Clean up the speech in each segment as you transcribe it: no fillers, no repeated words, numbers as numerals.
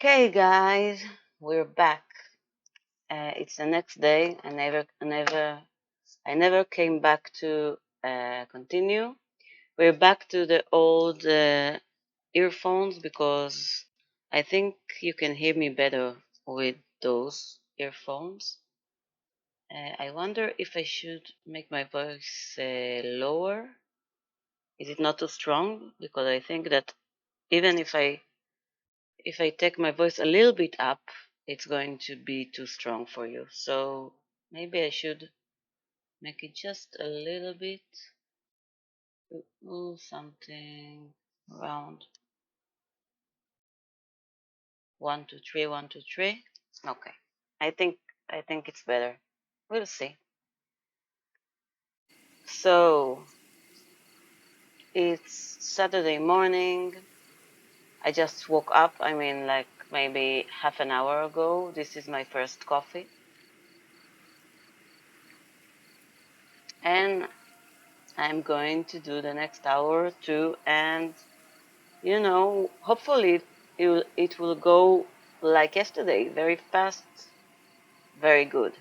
Okay, guys, we're back. It's the next day. I never came back to continue. We're back to the old earphones because I think you can hear me better with those earphones. I wonder if I should make my voice lower. Is it not too strong? Because I think that even if I take my voice a little bit up, it's going to be too strong for you. So maybe I should make it just a little bit, something around 1, 2, 3, 1, 2, 3. Okay, I think I think it's better. We'll see. So it's Saturday morning. I just woke up. I mean, like maybe half an hour ago. This is my first coffee, and I'm going to do the next hour or two, and hopefully it will go like yesterday, very fast, very good.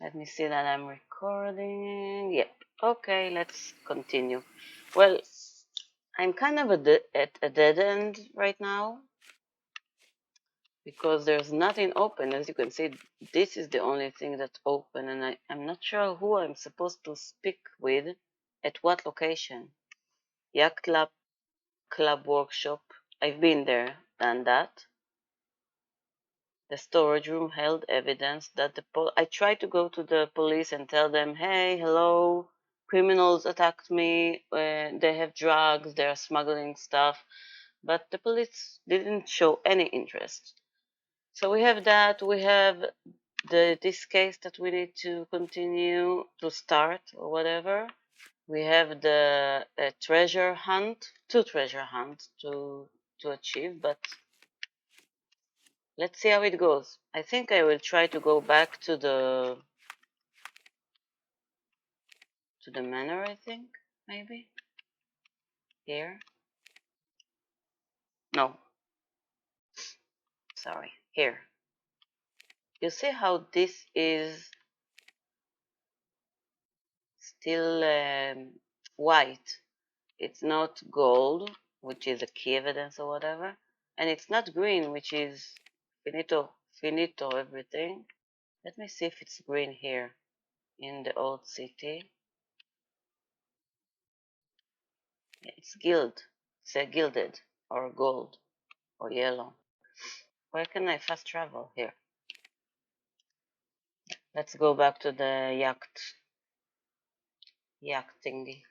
Let me see that I'm recording. Yep. Okay, let's continue. Well, I'm kind of at a dead end right now because there's nothing open. As you can see, this is the only thing that's open, and I'm not sure who I'm supposed to speak with at what location. Yacht Club Workshop. I've been there, done that. The storage room held evidence that I tried to go to the police and tell them, hey, hello, criminals attacked me, they have drugs, they're smuggling stuff, but the police didn't show any interest. So we have that. We have this case that we need to continue to start or whatever. We have the treasure hunt, two treasure hunts to achieve, but let's see how it goes. I think I will try to go back to the manor, I think, maybe. Here. No. Sorry. Here. You see how this is still white. It's not gold, which is a key evidence or whatever. And it's not green, which is finito everything. Let me see if it's green here in the old city. It's gilded or gold or yellow. Where can I fast travel here? Let's go back to the yacht thingy.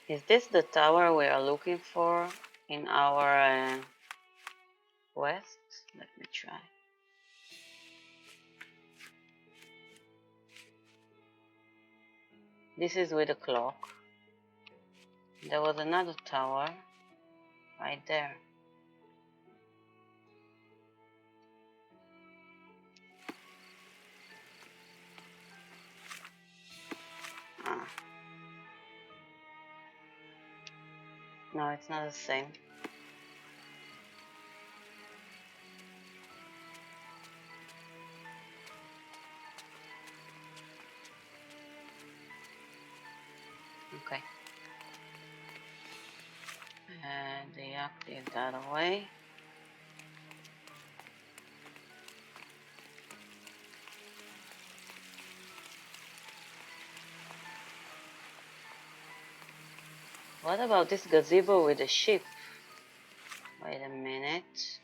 Is this the tower we are looking for in our quest? Let me try. This is with a clock. There was another tower right there. Ah. No, it's not the same. Okay. And the yacht is that away. What about this gazebo with the ship? Wait a minute.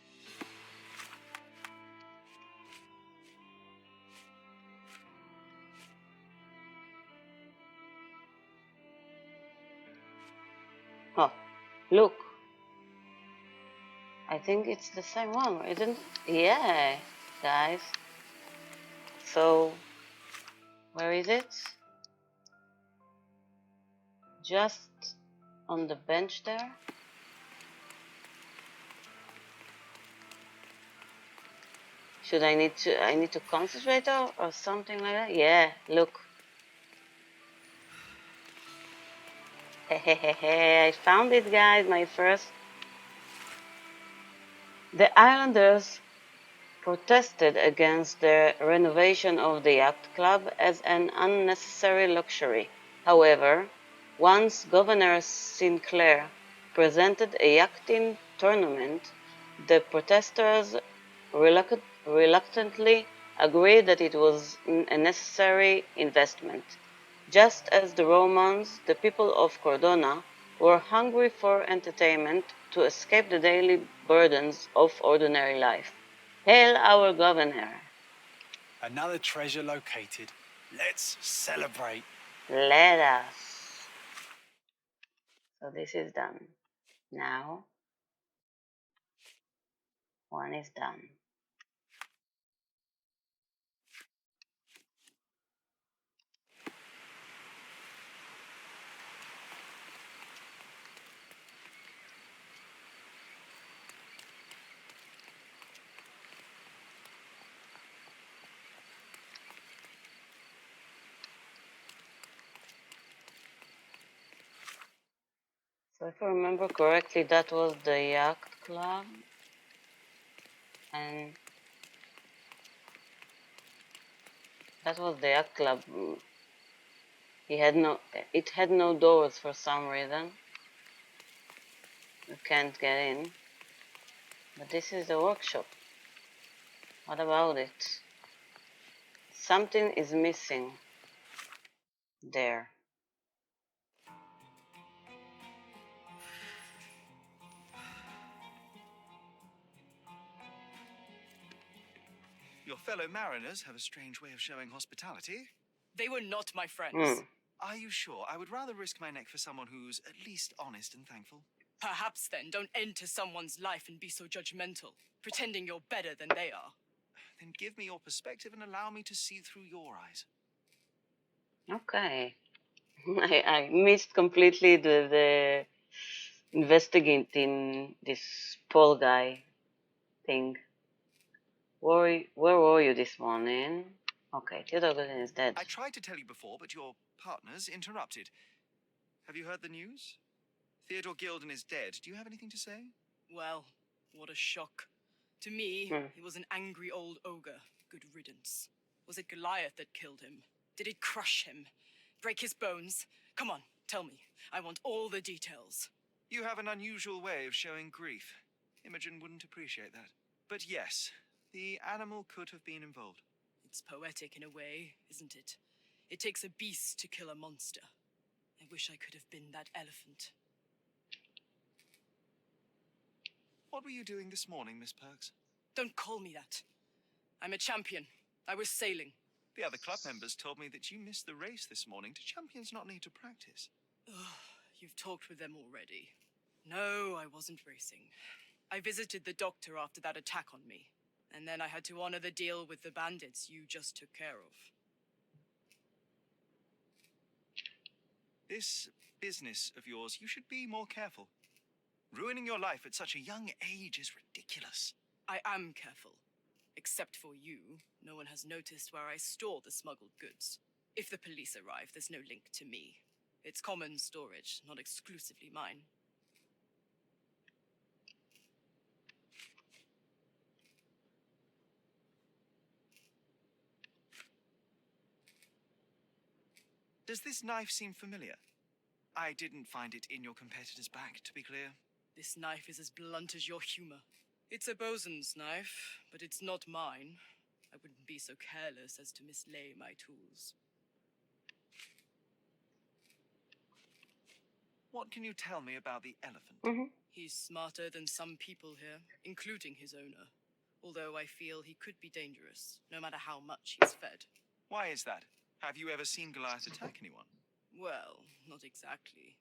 Oh, look. I think it's the same one, isn't it? Yeah, guys. So, where is it? Just on the bench there. Should I need to concentrate or something like that? Yeah, look. Hehehe, I found it, guys, my first. The islanders protested against the renovation of the yacht club as an unnecessary luxury. However, once Governor Sinclair presented a yachting tournament, the protesters reluctantly agreed that it was a necessary investment. Just as the Romans, the people of Cordona were hungry for entertainment to escape the daily burdens of ordinary life. Hail our governor. Another treasure located. Let's celebrate. Let us. So this is done. Now, one is done. So if I remember correctly, that was the yacht club, and that was the yacht club. It had no doors for some reason. You can't get in. But this is the workshop. What about it? Something is missing there. Your fellow mariners have a strange way of showing hospitality. They were not my friends. Are you sure? I would rather risk my neck for someone who's at least honest and thankful. Perhaps then don't enter someone's life and be so judgmental, pretending you're better than they are. Then give me your perspective and allow me to see through your eyes. Okay. I missed completely the investigating this Paul guy thing. Where were you this morning? Okay, Theodore Golden is dead. I tried to tell you before, but your partners interrupted. Have you heard the news? Theodore Gilden is dead. Do you have anything to say? Well, what a shock. To me, he was an angry old ogre. Good riddance. Was it Goliath that killed him? Did it crush him? Break his bones? Come on, tell me. I want all the details. You have an unusual way of showing grief. Imogen wouldn't appreciate that. But yes, the animal could have been involved. It's poetic in a way, isn't it? It takes a beast to kill a monster. I wish I could have been that elephant. What were you doing this morning, Miss Perks? Don't call me that. I'm a champion. I was sailing. The other club members told me that you missed the race this morning. Do champions not need to practice? Ugh, you've talked with them already. No, I wasn't racing. I visited the doctor after that attack on me. And then I had to honor the deal with the bandits you just took care of. This business of yours, you should be more careful. Ruining your life at such a young age is ridiculous. I am careful. Except for you, no one has noticed where I store the smuggled goods. If the police arrive, there's no link to me. It's common storage, not exclusively mine. Does this knife seem familiar? I didn't find it in your competitor's bag, to be clear. This knife is as blunt as your humor. It's a bosun's knife, but it's not mine. I wouldn't be so careless as to mislay my tools. What can you tell me about the elephant? He's smarter than some people here, including his owner. Although I feel he could be dangerous, no matter how much he's fed. Why is that? Have you ever seen Goliath attack anyone? Well, not exactly.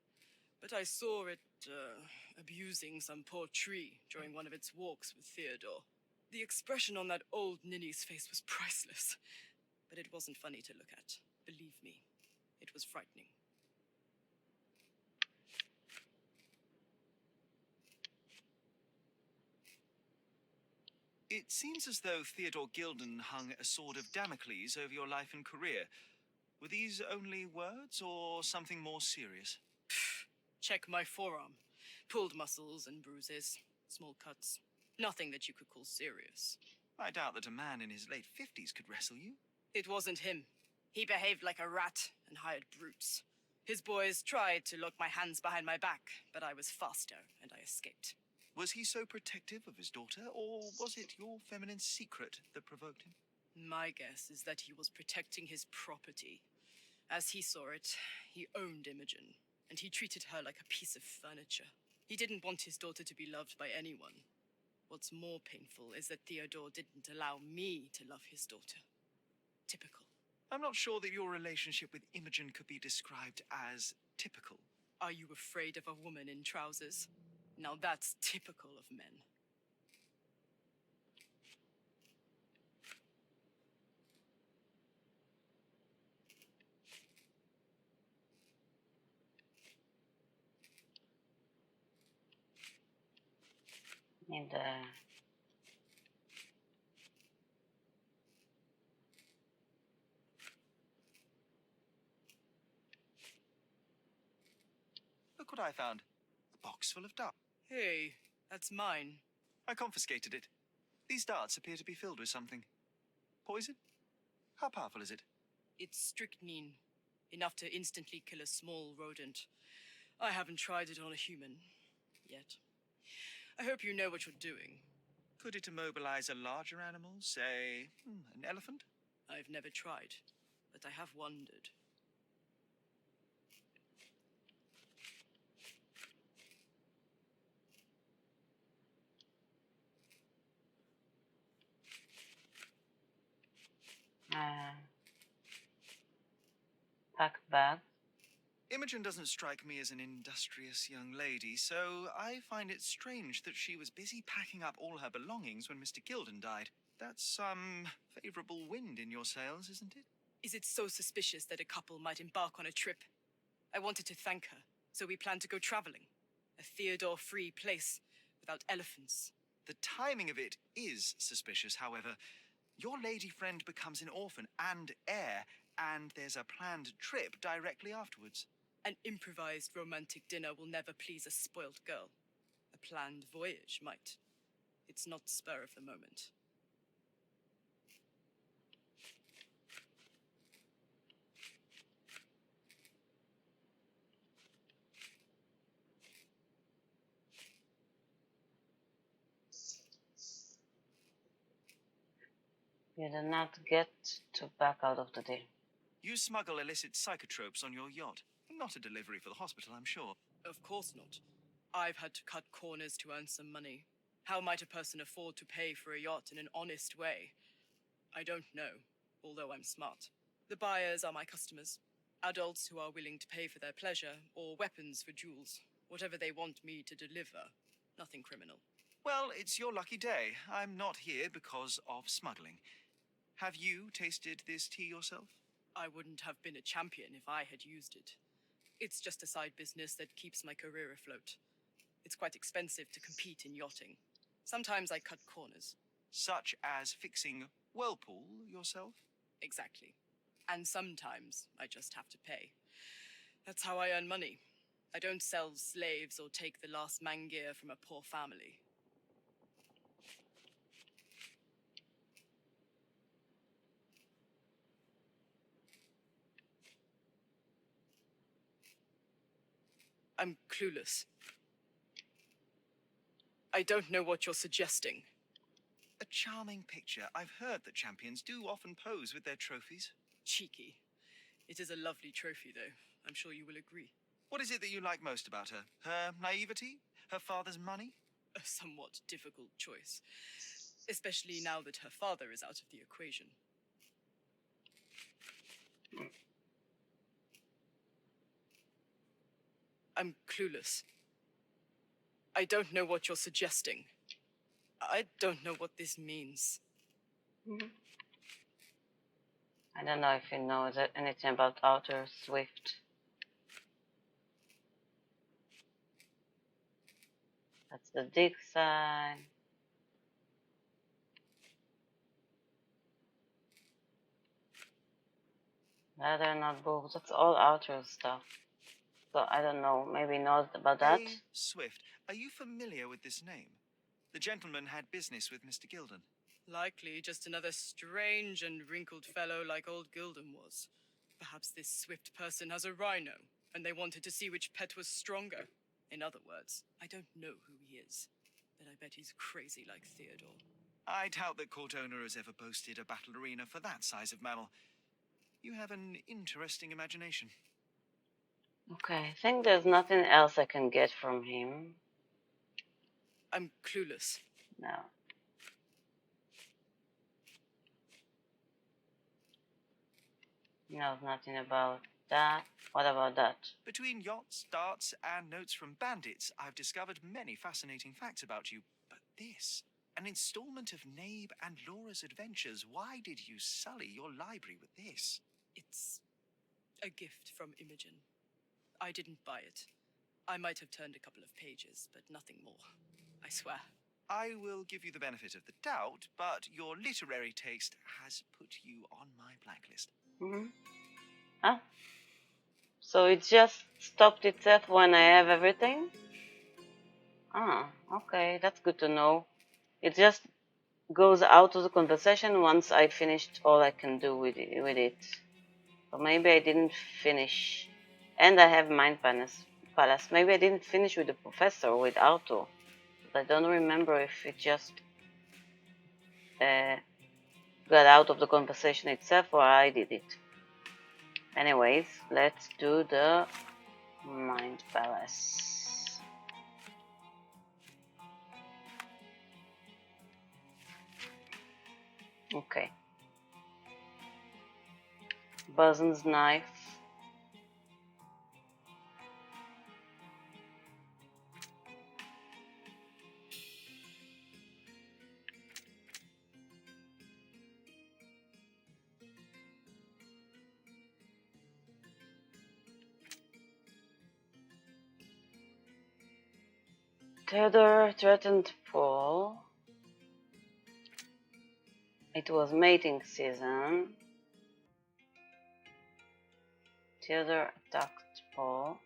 But I saw it, abusing some poor tree during one of its walks with Theodore. The expression on that old ninny's face was priceless. But it wasn't funny to look at. Believe me, it was frightening. It seems as though Theodore Gilden hung a sword of Damocles over your life and career. Were these only words or something more serious? Check my forearm. Pulled muscles and bruises. Small cuts. Nothing that you could call serious. I doubt that a man in his late 50s could wrestle you. It wasn't him. He behaved like a rat and hired brutes. His boys tried to lock my hands behind my back, but I was faster and I escaped. Was he so protective of his daughter, or was it your feminine secret that provoked him? My guess is that he was protecting his property. As he saw it, he owned Imogen, and he treated her like a piece of furniture. He didn't want his daughter to be loved by anyone. What's more painful is that Theodore didn't allow me to love his daughter. Typical. I'm not sure that your relationship with Imogen could be described as typical. Are you afraid of a woman in trousers? Now that's typical of men. And Look what I found. A box full of darts. Hey, that's mine. I confiscated it. These darts appear to be filled with something. Poison? How powerful is it? It's strychnine. Enough to instantly kill a small rodent. I haven't tried it on a human. Yet. I hope you know what you're doing. Could it immobilize a larger animal, say, an elephant? I've never tried, but I have wondered. pack bag. Imogen doesn't strike me as an industrious young lady, so I find it strange that she was busy packing up all her belongings when Mr. Gilden died. That's some favorable wind in your sails, isn't it? Is it so suspicious that a couple might embark on a trip? I wanted to thank her, so we planned to go traveling. A Theodore-free place, without elephants. The timing of it is suspicious, however. Your lady friend becomes an orphan and heir, and there's a planned trip directly afterwards. An improvised romantic dinner will never please a spoilt girl. A planned voyage might. It's not spur of the moment. You do not get to back out of the deal. You smuggle illicit psychotropes on your yacht. Not a delivery for the hospital, I'm sure. Of course not. I've had to cut corners to earn some money. How might a person afford to pay for a yacht in an honest way? I don't know, although I'm smart. The buyers are my customers. Adults who are willing to pay for their pleasure, or weapons for jewels. Whatever they want me to deliver. Nothing criminal. Well, it's your lucky day. I'm not here because of smuggling. Have you tasted this tea yourself? I wouldn't have been a champion if I had used it. It's just a side business that keeps my career afloat. It's quite expensive to compete in yachting. Sometimes I cut corners. Such as fixing whirlpool yourself? Exactly. And sometimes I just have to pay. That's how I earn money. I don't sell slaves or take the last mangear from a poor family. I'm clueless. I don't know what you're suggesting. A charming picture. I've heard that champions do often pose with their trophies. Cheeky. It is a lovely trophy, though. I'm sure you will agree. What is it that you like most about her? Her naivety? Her father's money? A somewhat difficult choice. Especially now that her father is out of the equation. I'm clueless. I don't know what you're suggesting. I don't know what this means. I don't know if you know anything about Outer Swift. That's the dig sign. Leather notebook. That's all Arthur's stuff. So I don't know. Maybe not about that. Hey, Swift, are you familiar with this name? The gentleman had business with Mr. Gilden. Likely just another strange and wrinkled fellow like old Gilden was. Perhaps this Swift person has a rhino, and they wanted to see which pet was stronger. In other words, I don't know who he is, but I bet he's crazy like Theodore. I doubt that court owner has ever boasted a battle arena for that size of mammal. You have an interesting imagination. Okay, I think there's nothing else I can get from him. I'm clueless. No. No, nothing about that. What about that? Between yachts, darts, and notes from bandits, I've discovered many fascinating facts about you. But this, an installment of Nabe and Laura's adventures. Why did you sully your library with this? It's a gift from Imogen. I didn't buy it. I might have turned a couple of pages, but nothing more. I swear. I will give you the benefit of the doubt, but your literary taste has put you on my blacklist. Huh? So it just stopped itself when I have everything? Ah, okay, that's good to know. It just goes out of the conversation once I finished all I can do with it. So maybe I didn't finish. And I have Mind Palace. Maybe I didn't finish with the professor, with Arto. But I don't remember if it just got out of the conversation itself or I did it. Anyways, let's do the Mind Palace. Okay. Boson's knife. Theodore threatened Paul. It was mating season. Theodore attacked Paul.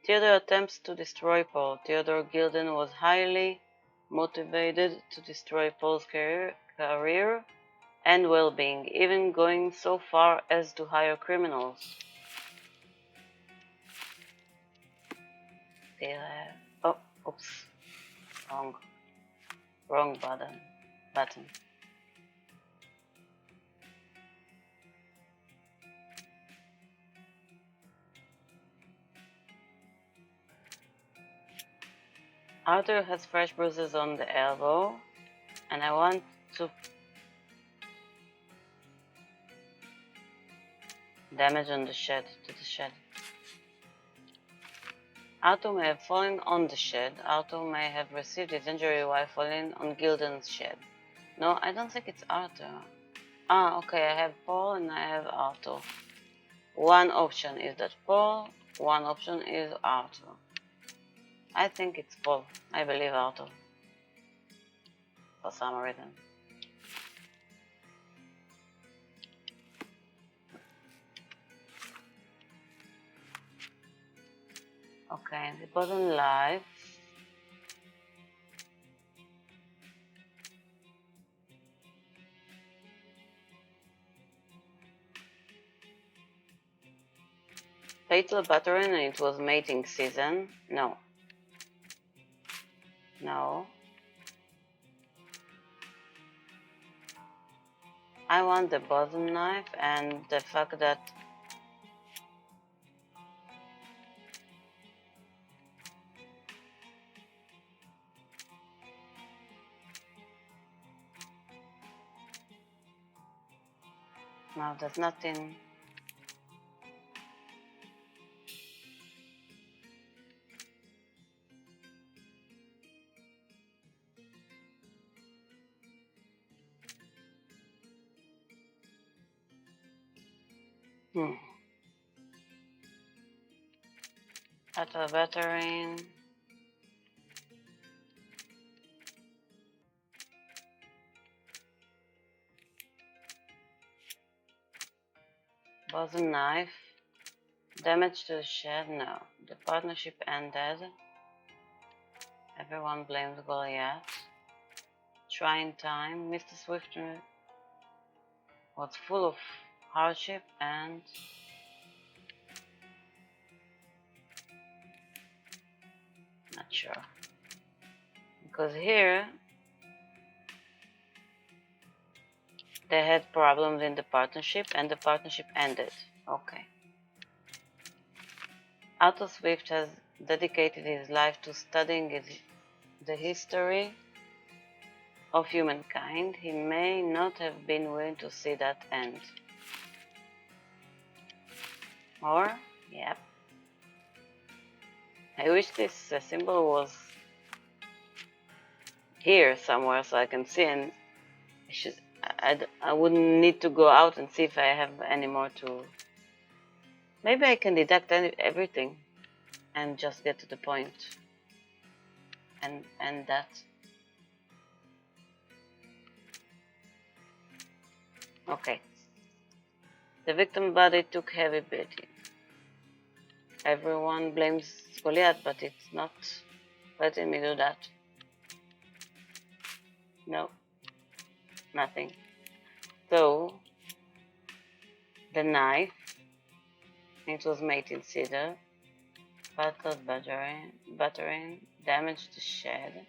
Theodore attempts to destroy Paul. Theodore Gilden was highly motivated to destroy Paul's career and well-being, even going so far as to hire criminals. Oh, oops. Wrong button. Arthur has fresh bruises on the elbow, and I want to damage on the shed, to the shed. Arthur may have fallen on the shed. Arthur may have received his injury while falling on Gilden's shed. No, I don't think it's Arthur. Ah, okay, I have Paul and I have Arthur. One option is that Paul, one option is Arthur. I think it's Paul. I believe Arthur. For some reason. Okay, the bottom life. Fatal Battering and it was mating season. No. No. I want the bottom knife and the fact that no, there's nothing. Fatal Battering. Was a knife. Damage to the shed? No. The partnership ended. Everyone blamed Goliath. Trying time. Mr. Swift was full of hardship and not sure. Because here they had problems in the partnership and the partnership ended. Okay. Otto Swift has dedicated his life to studying the history of humankind. He may not have been willing to see that end. Or, yep. I wish this symbol was here somewhere so I can see, and I wouldn't need to go out and see if I have any more to... Maybe I can deduct everything and just get to the point. And that. Okay. The victim body took heavy beating. Everyone blames Goliath, but it's not letting me do that. No. Nothing. So, the knife, it was made in cedar, battered battering, damaged the shed.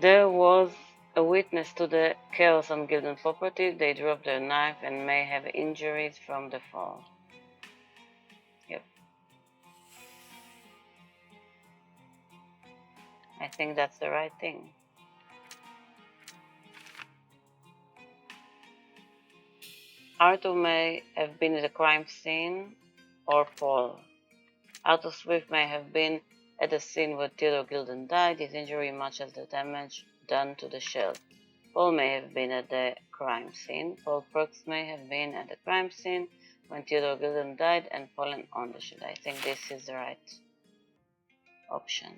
There was a witness to the chaos on Gilden's property. They dropped their knife and may have injuries from the fall. Yep. I think that's the right thing. Arthur may have been at the crime scene, or Paul. Arthur Swift may have been at the scene where Theodore Gilden died. His injury matches the damage done to the shell. Paul may have been at the crime scene. Paul Perks may have been at the crime scene when Theodore Gilden died and fallen on the shell. I think this is the right option.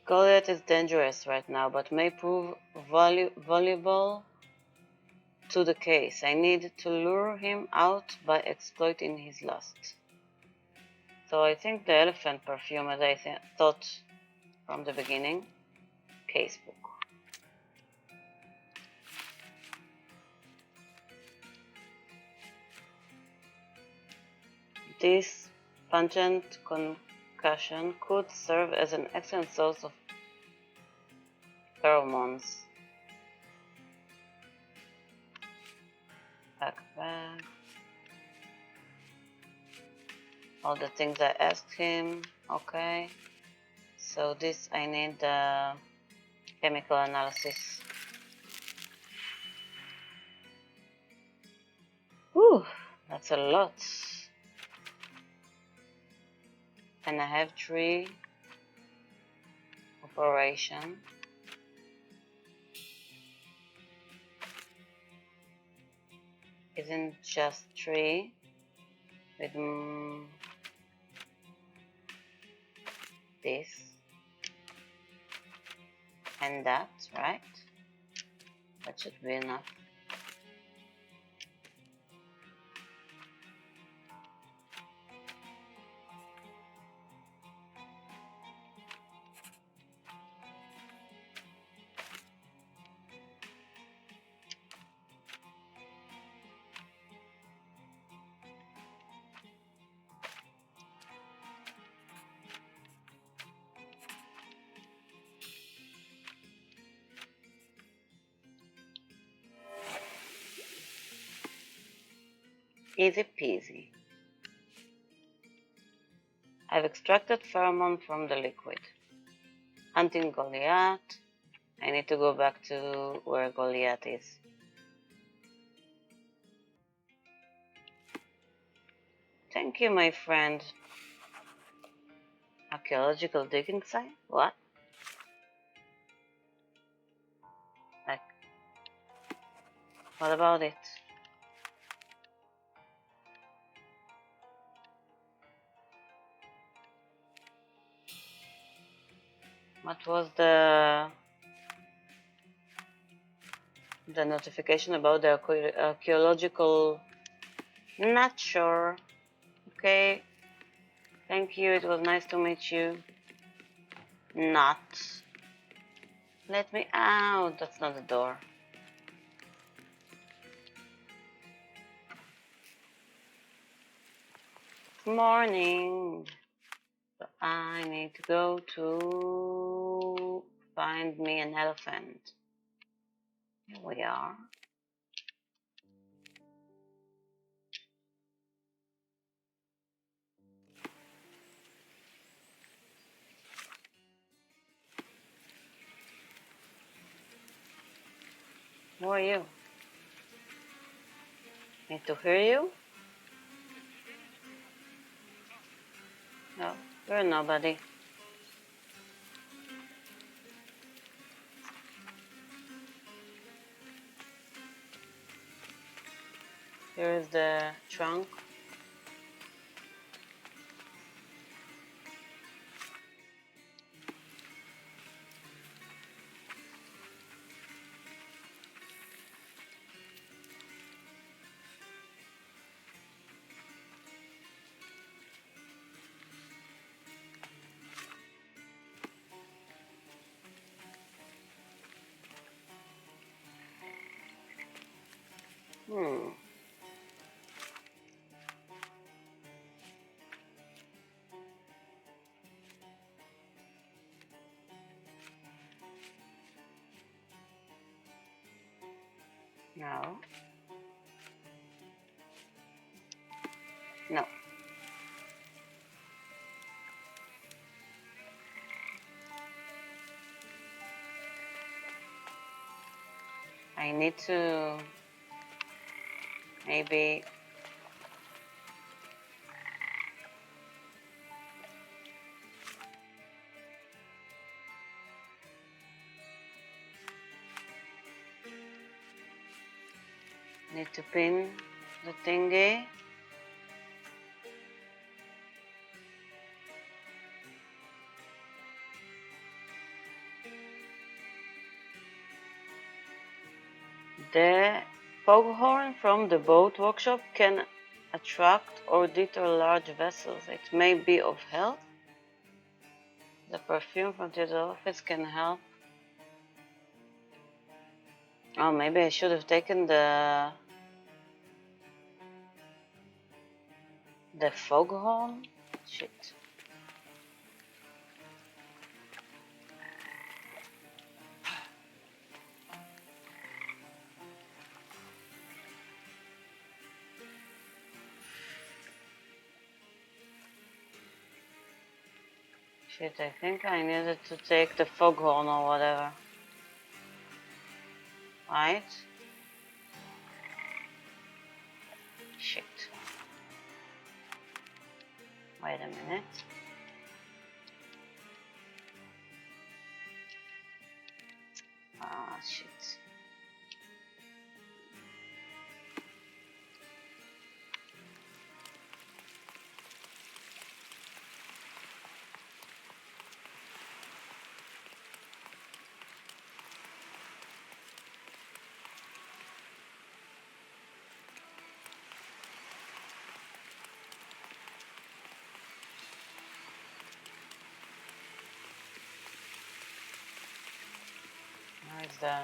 Goliath is dangerous right now, but may prove valuable to the case. I need to lure him out by exploiting his lust. So I think the elephant perfume, as I thought from the beginning, casebook. This pungent concussion could serve as an excellent source of pheromones. Backpack. All the things I asked him. Okay. So this I need the chemical analysis. Whew, that's a lot. And I have 3 operation. Isn't just 3 with this and that, right? That should be enough. Easy peasy. I've extracted pheromone from the liquid. Hunting Goliath. I need to go back to where Goliath is. Thank you, my friend. Archaeological digging site? What? Like, what about it? What was the notification about the archaeological? Not sure. Okay. Thank you. It was nice to meet you. Not. Let me out. That's not the door. Morning. So I need to go to find me an elephant. Here we are. Who are you? Need to hear you? No, you're nobody. Here is the trunk. Hmm. No. No. I need to maybe need to pin the thingy. The foghorn from the boat workshop can attract or deter large vessels. It may be of help. The perfume from the office can help. Oh, maybe I should have taken the foghorn. Shit. Shit, I think I needed to take the foghorn or whatever. Right? Shit. Wait a minute. Ah, shit. Where's the...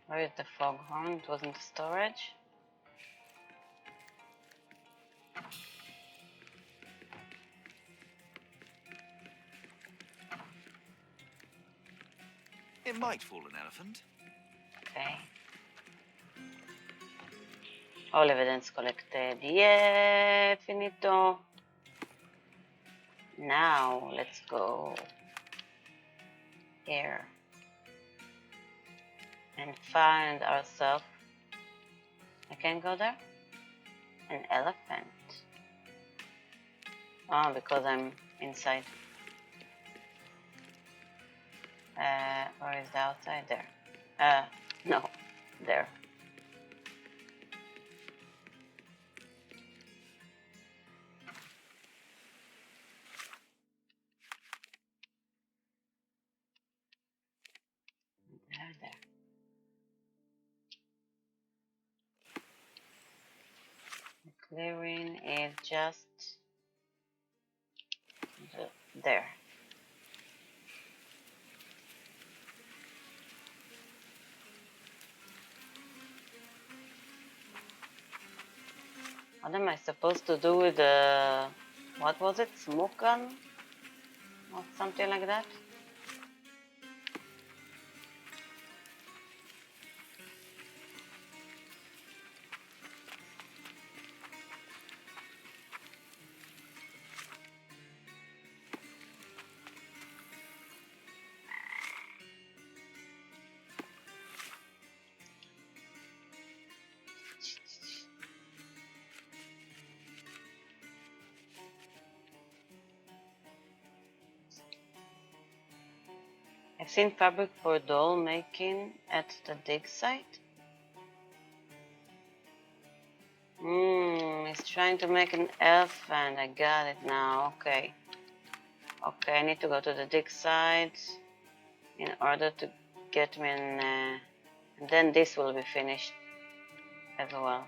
Where is the foghorn? It was in the storage. It might fool an elephant. Okay. All evidence collected. Yeah, finito. Now let's go here and find ourselves. I can go there? An elephant. Oh, because I'm inside. Where is the outside? There. No, there. There. The clearing is just there. What am I supposed to do with the, what was it, smoke gun? Or something like that? I've seen fabric for doll making at the dig site. He's trying to make an elephant. I got it now. Okay. Okay, I need to go to the dig site in order to get me an... and then this will be finished as well.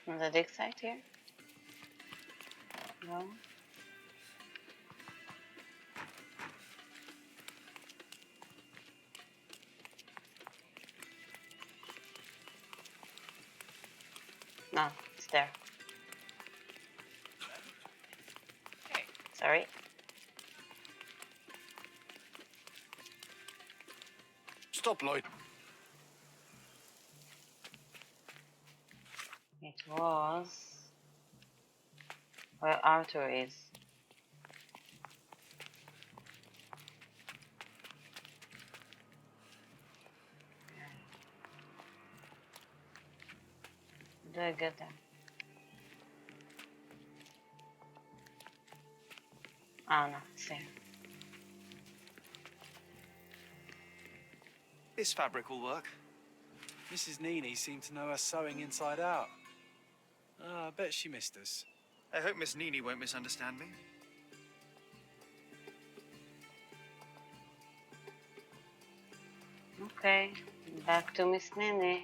On the dig site here? No? No, it's there. Sorry. Stop, Lloyd. It was where Arthur is. Do I get them? Oh no, it's there. This fabric will work. Mrs. Nini seemed to know her sewing inside out. I bet she missed us. I hope Miss Nini won't misunderstand me. Okay, back to Miss Nini.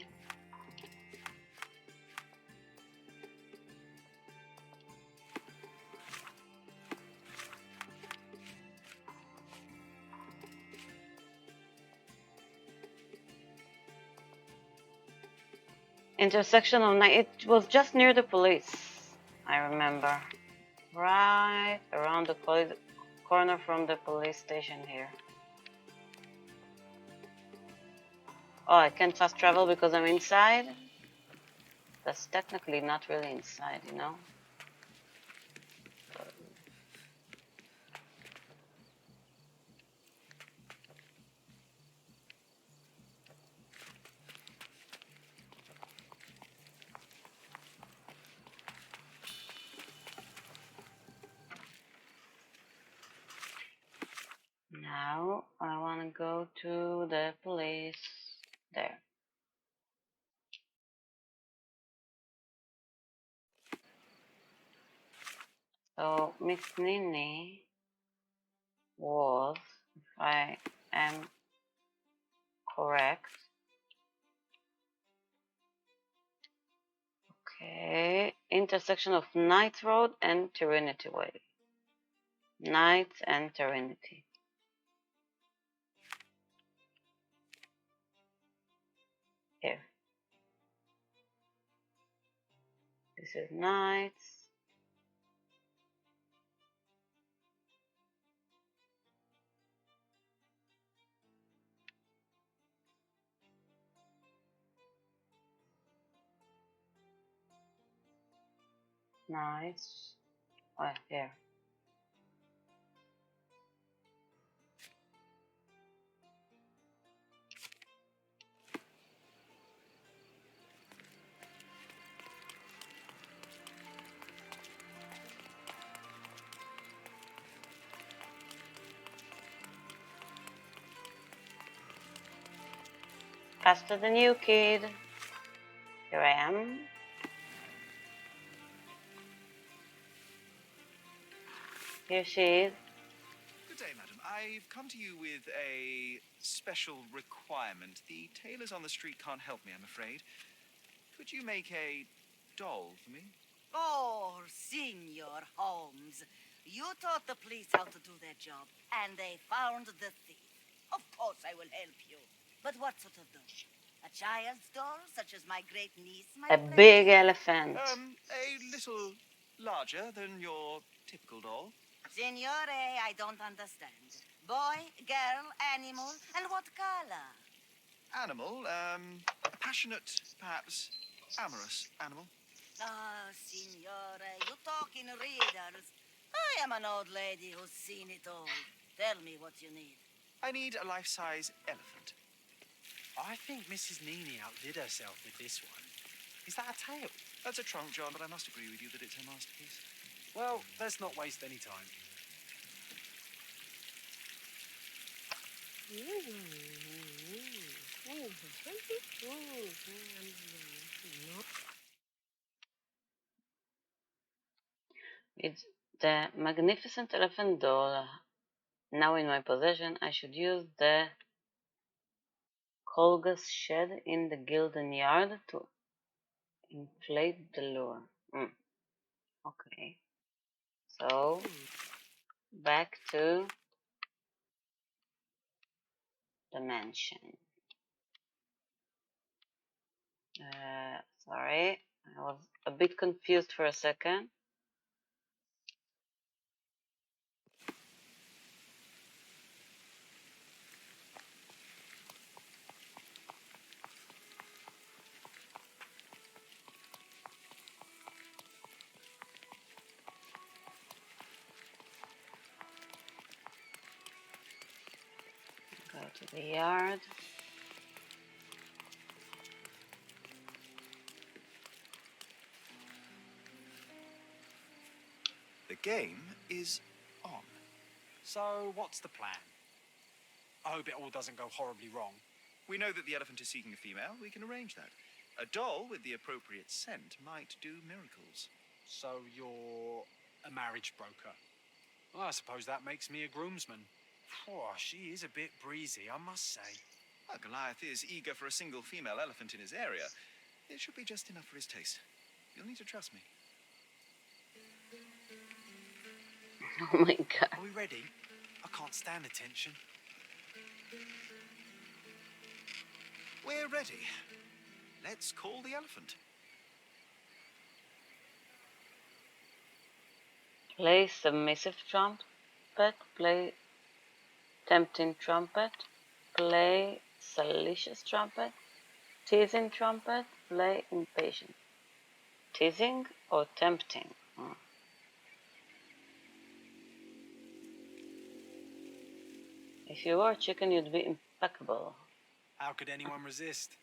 Intersection of night. It was just near the police, I remember. Right around the corner from the police station here. Oh, I can't fast travel because I'm inside? That's technically not really inside, you know? Now I want to go to the police. There. So Miss Nini was, if I am correct. Okay, intersection of Knight Road and Trinity Way. Knight and Trinity. Here. This is Knights. Knights. Oh, here. Faster than you, kid. Here I am. Here she is. Good day, madam. I've come to you with a special requirement. The tailors on the street can't help me, I'm afraid. Could you make a doll for me? Oh, Senor Holmes. You taught the police how to do their job, and they found the thief. Of course I will help you. But what sort of doll? A child's doll, such as my great niece might A play big with? elephant. A little larger than your typical doll. Signore, I don't understand. Boy, girl, animal, and what color? Animal, passionate, perhaps amorous animal. Ah, signore, you talk in riddles. I am an old lady who's seen it all. Tell me what you need. I need a life-size elephant. I think Mrs. Nini outdid herself with this one. Is that a tail? That's a trunk, John, but I must agree with you that it's a masterpiece. Well, let's not waste any time. It's the magnificent elephant doll. Now in my possession, I should use the Colga's shed in the Gilden Yard to inflate the lure. Okay. So, back to the mansion. Sorry, I was a bit confused for a second. Go to the yard. The game is on. So, what's the plan? I hope it all doesn't go horribly wrong. We know that the elephant is seeking a female. We can arrange that. A doll with the appropriate scent might do miracles. So, you're a marriage broker. Well, I suppose that makes me a groomsman. Oh, she is a bit breezy, I must say. Well, Goliath is eager for a single female elephant in his area. It should be just enough for his taste. You'll need to trust me. Oh my god. Are we ready? I can't stand the tension. We're ready. Let's call the elephant. Play submissive trumpet, play tempting trumpet, play salacious trumpet, teasing trumpet, play impatient. Teasing or tempting? If you were a chicken, you'd be impeccable. How could anyone resist?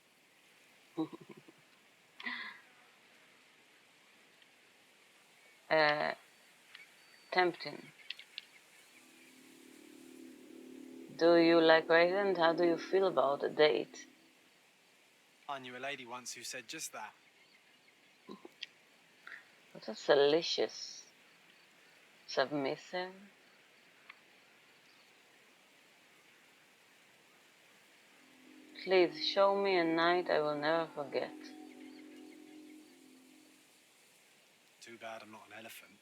Tempting. Do you like raisins? How do you feel about a date? I knew a lady once who said just that. What a delicious. Submissive. Please show me a night I will never forget. Too bad I'm not an elephant.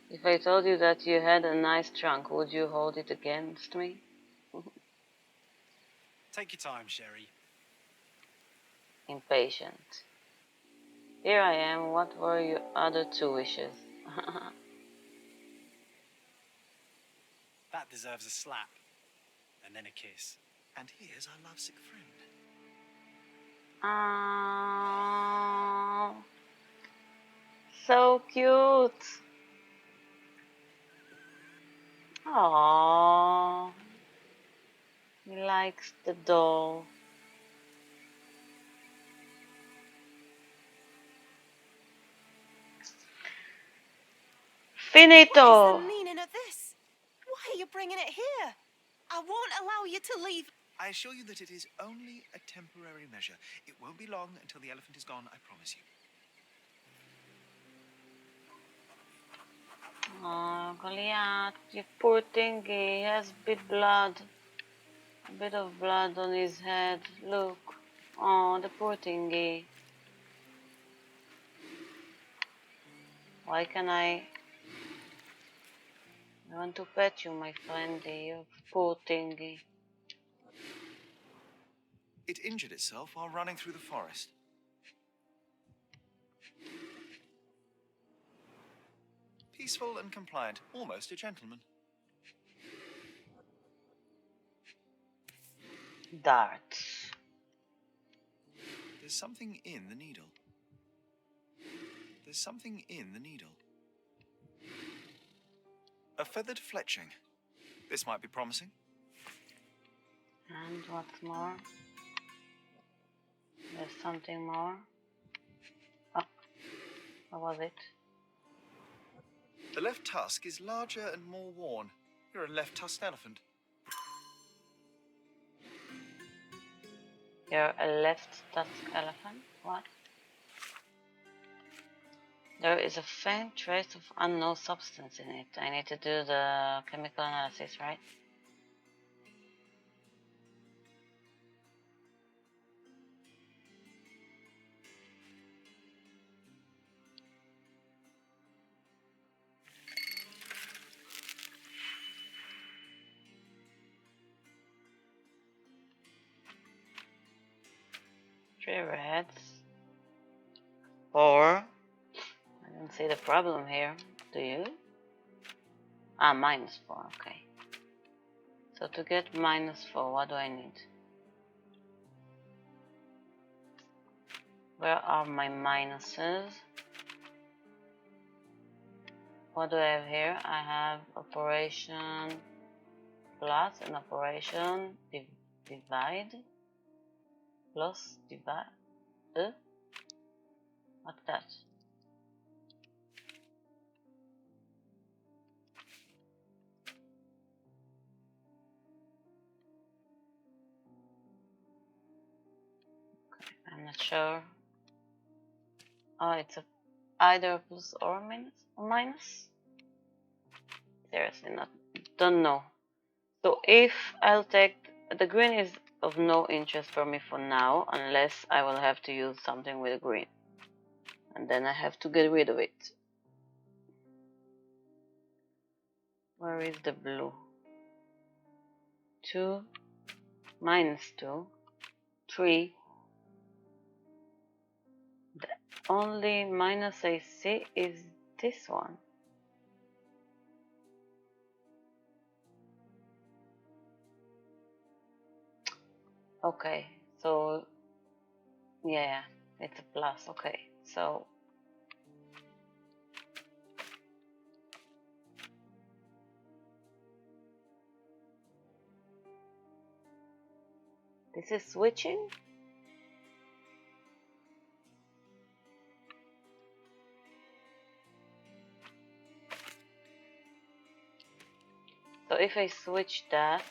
If I told you that you had a nice trunk, would you hold it against me? Take your time, Sherry. Impatient. Here I am, what were your other two wishes? That deserves a slap. And then a kiss. And here's our lovesick friend. Oh, so cute. Aww. He likes the doll. Finito! What is the meaning of this? Why are you bringing it here? I won't allow you to leave. I assure you that it is only a temporary measure. It won't be long until the elephant is gone, I promise you. Oh, Goliath, you poor thingy. He has a bit of blood on his head. Look. Oh, the poor thingy. Why can I want to pet you, my friendy, you poor thingy. It injured itself while running through the forest. Peaceful and compliant, almost a gentleman. Darts. There's something in the needle. There's something in the needle. A feathered fletching. This might be promising. And what's more? There's something more. Oh, what was it? The left tusk is larger and more worn. You're a left-tusked elephant. You're a left tusk elephant? What? There is a faint trace of unknown substance in it. I need to do the chemical analysis, right? Three reds. 4. I don't see the problem here. Do you? Ah, -4, okay. So to get -4, what do I need? Where are my minuses? What do I have here? I have operation plus and operation divide plus divide. What's that? I'm not sure. Oh, it's either a plus or minus. Seriously, don't know. So if I'll take the green is of no interest for me for now, unless I will have to use something with green, and then I have to get rid of it. Where is the blue? 2 -2 3. The only minus I see is this one. Okay, so yeah, it's a plus. Okay, so this is switching. So if I switch that,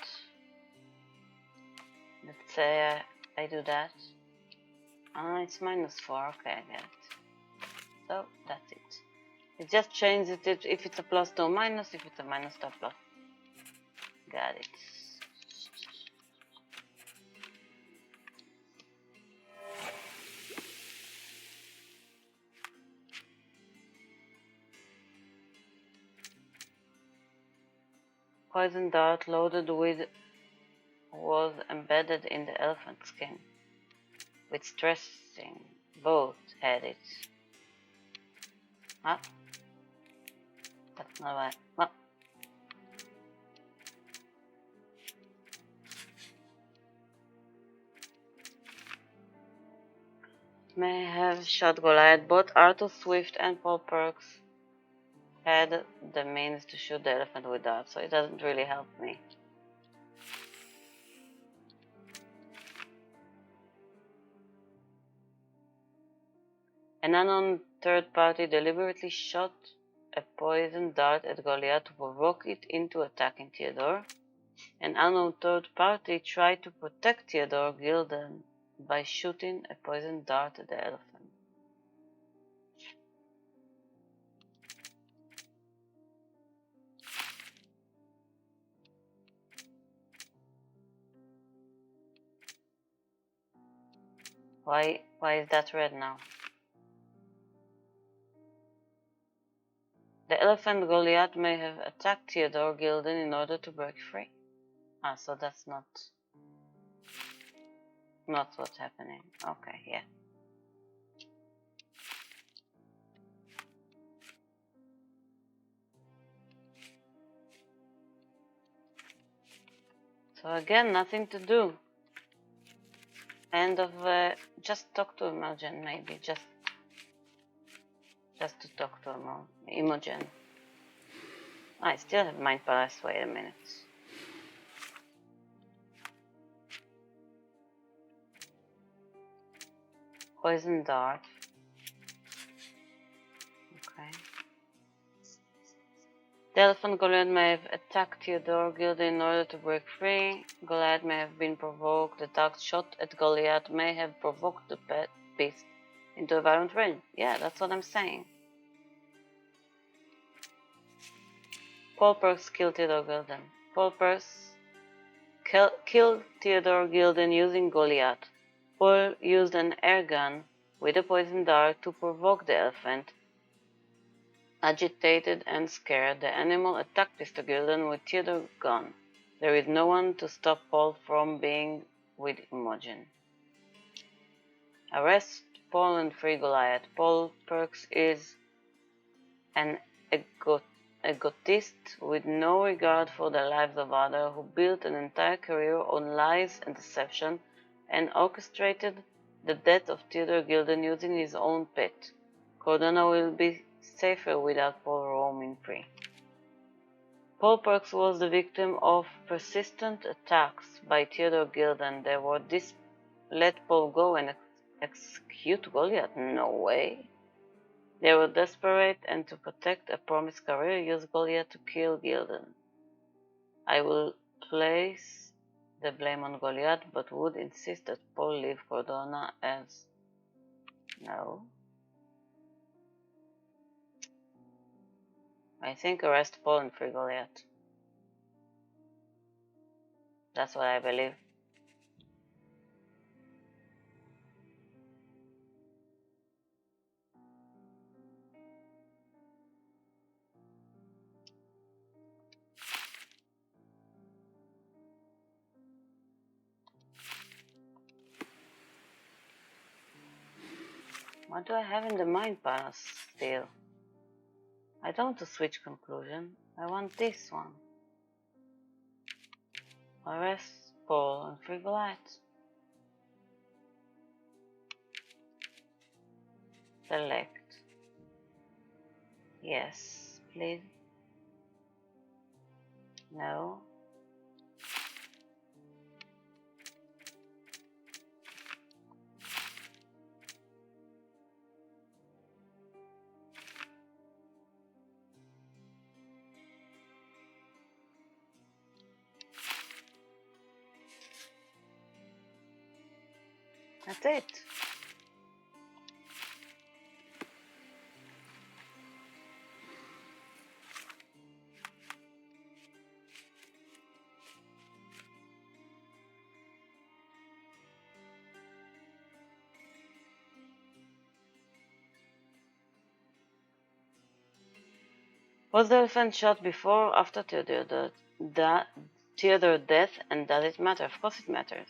let's say I do that. It's -4. Okay, I get it. So that's it. It just changes it if it's a plus to a minus, if it's a minus to a plus. Got it. Poison dart loaded with was embedded in the elephant skin, with stressing. Both had it. Huh? That's not right. What? May have shot Goliath. Both Arthur Swift and Paul Perks had the means to shoot the elephant with darts, so it doesn't really help me. An unknown third party deliberately shot a poison dart at Goliath to provoke it into attacking Theodore. An unknown third party tried to protect Theodore Gilden by shooting a poison dart at the elephant. Why is that red now? The elephant Goliath may have attacked Theodore Gilden in order to break free. Ah, so that's not what's happening. Okay, yeah. So again, nothing to do. End of just talk to Imogen, maybe just to talk to Imogen. I still have Mind Palace. Wait a minute. Poison dart. Okay. The elephant Goliath may have attacked Theodore Gilden in order to break free. Goliath may have been provoked. The dart shot at Goliath may have provoked the beast into a violent rage. Yeah, that's what I'm saying. Paul Perks killed Theodore Gilden. Paul Perks killed Theodore Gilden using Goliath. Paul used an air gun with a poison dart to provoke the elephant. Agitated and scared, the animal attacked Mr. Gilden with Theodore gone. There is no one to stop Paul from being with Imogen. Arrest Paul and free Goliath. Paul Perks is an egotist with no regard for the lives of others, who built an entire career on lies and deception and orchestrated the death of Theodore Gilden using his own pet. Cordona will be safer without Paul roaming free. Paul Perks was the victim of persistent attacks by Theodore Gilden. They were let Paul go and execute Goliath. No way. They were desperate, and to protect a promised career, used Goliath to kill Gilden. I will place the blame on Goliath, but would insist that Paul leave Cordona as... No. I think arrest Paul and free Goliath. That's what I believe. What do I have in the Mind Palace still? I don't want to switch conclusion. I want this one. Arrest Paul and free Goliath. Select. Yes, please. No. That's it. Was the elephant shot before or after Theodore's death, and does it matter? Of course it matters.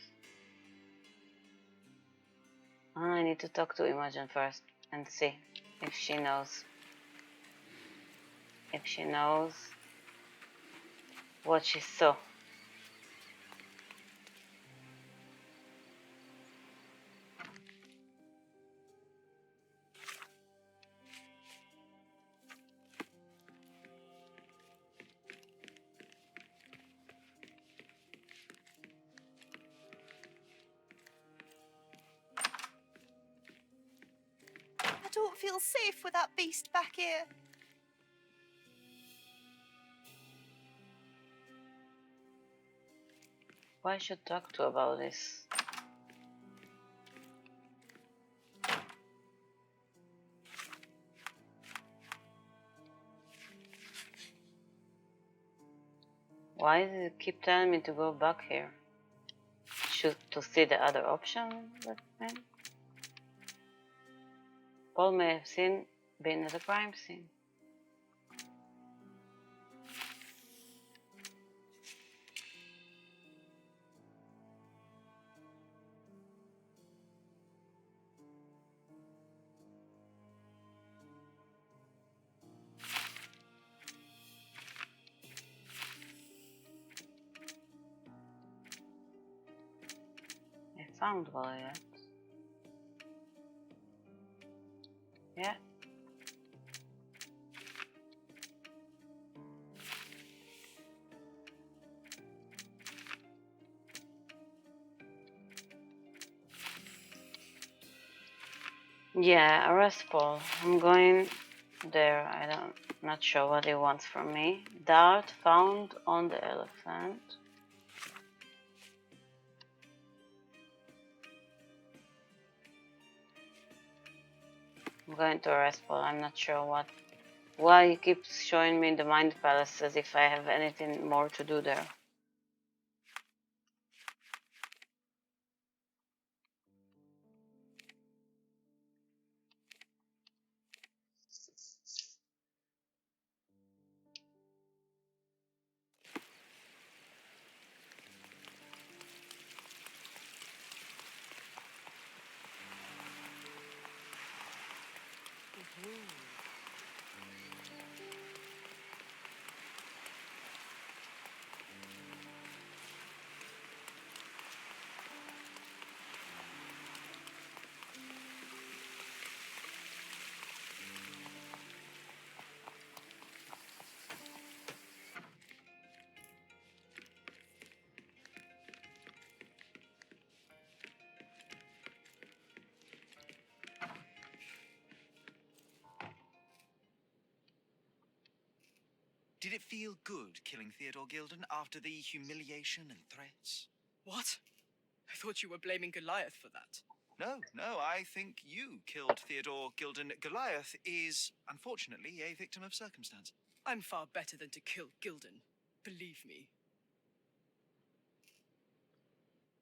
I need to talk to Imogen first and see if she knows. If she knows what she saw. I don't feel safe with that beast back here. Why should I talk to about this? Why does it keep telling me to go back here? To see the other option? Paul may have been at the crime scene. I found Goliath. Yeah. Yeah, arrest Paul. I'm going there. Not sure what he wants from me. Dart found on the elephant. I'm going to arrest Paul. I'm not sure why he keeps showing me the Mind Palace as if I have anything more to do there. Did it feel good killing Theodore Gilden after the humiliation and threats? What? I thought you were blaming Goliath for that. No, I think you killed Theodore Gilden. Goliath is, unfortunately, a victim of circumstance. I'm far better than to kill Gilden. Believe me.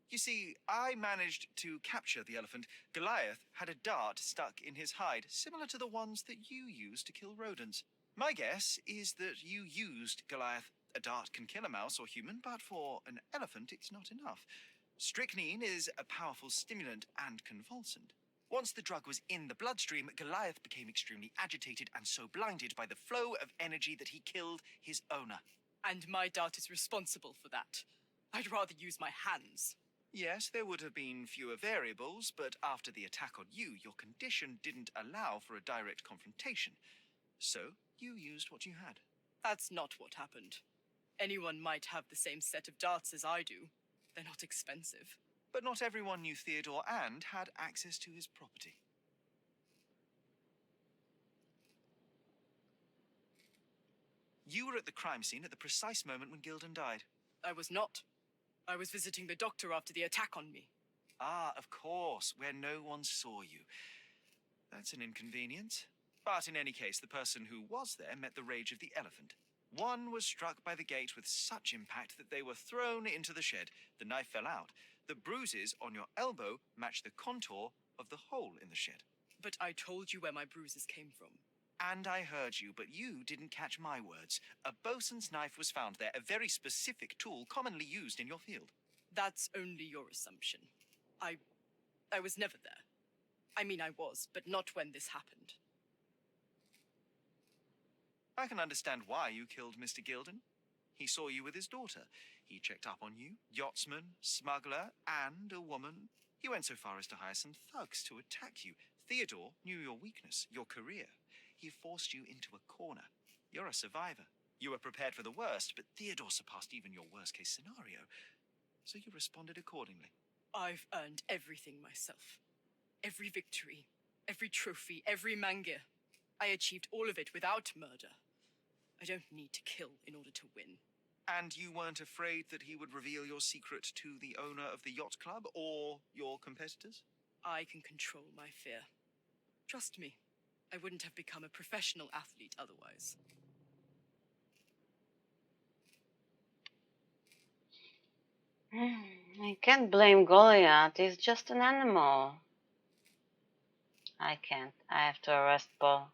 You see, I managed to capture the elephant. Goliath had a dart stuck in his hide, similar to the ones that you used to kill rodents. My guess is that you used Goliath. A dart can kill a mouse or human, but for an elephant, it's not enough. Strychnine is a powerful stimulant and convulsant. Once the drug was in the bloodstream, Goliath became extremely agitated and so blinded by the flow of energy that he killed his owner. And my dart is responsible for that. I'd rather use my hands. Yes, there would have been fewer variables, but after the attack on you, your condition didn't allow for a direct confrontation. So, you used what you had. That's not what happened. Anyone might have the same set of darts as I do. They're not expensive. But not everyone knew Theodore and had access to his property. You were at the crime scene at the precise moment when Gilden died. I was not. I was visiting the doctor after the attack on me. Ah, of course, where no one saw you. That's an inconvenience. But in any case, the person who was there met the rage of the elephant. One was struck by the gate with such impact that they were thrown into the shed. The knife fell out. The bruises on your elbow match the contour of the hole in the shed. But I told you where my bruises came from. And I heard you, but you didn't catch my words. A bosun's knife was found there, a very specific tool commonly used in your field. That's only your assumption. I was never there. I mean, I was, but not when this happened. I can understand why you killed Mr. Gilden. He saw you with his daughter. He checked up on you, yachtsman, smuggler, and a woman. He went so far as to hire some thugs to attack you. Theodore knew your weakness, your career. He forced you into a corner. You're a survivor. You were prepared for the worst, but Theodore surpassed even your worst-case scenario. So you responded accordingly. I've earned everything myself. Every victory, every trophy, every mangir. I achieved all of it without murder. I don't need to kill in order to win. And you weren't afraid that he would reveal your secret to the owner of the yacht club or your competitors? I can control my fear. Trust me, I wouldn't have become a professional athlete otherwise. I can't blame Goliath, he's just an animal. I can't. I have to arrest Paul.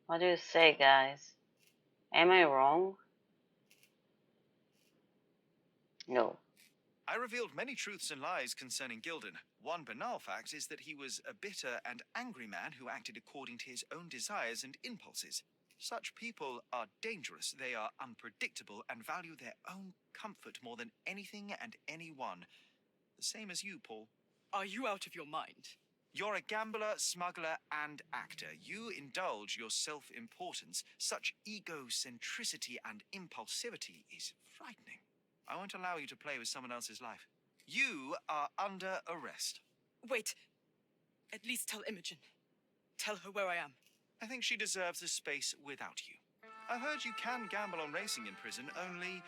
What do you say, guys? Am I wrong? No. I revealed many truths and lies concerning Gilden. One banal fact is that he was a bitter and angry man who acted according to his own desires and impulses. Such people are dangerous, they are unpredictable, and value their own comfort more than anything and anyone. The same as you, Paul. Are you out of your mind? You're a gambler, smuggler, and actor. You indulge your self-importance. Such egocentricity and impulsivity is frightening. I won't allow you to play with someone else's life. You are under arrest. Wait. At least tell Imogen. Tell her where I am. I think she deserves a space without you. I've heard you can gamble on racing in prison, only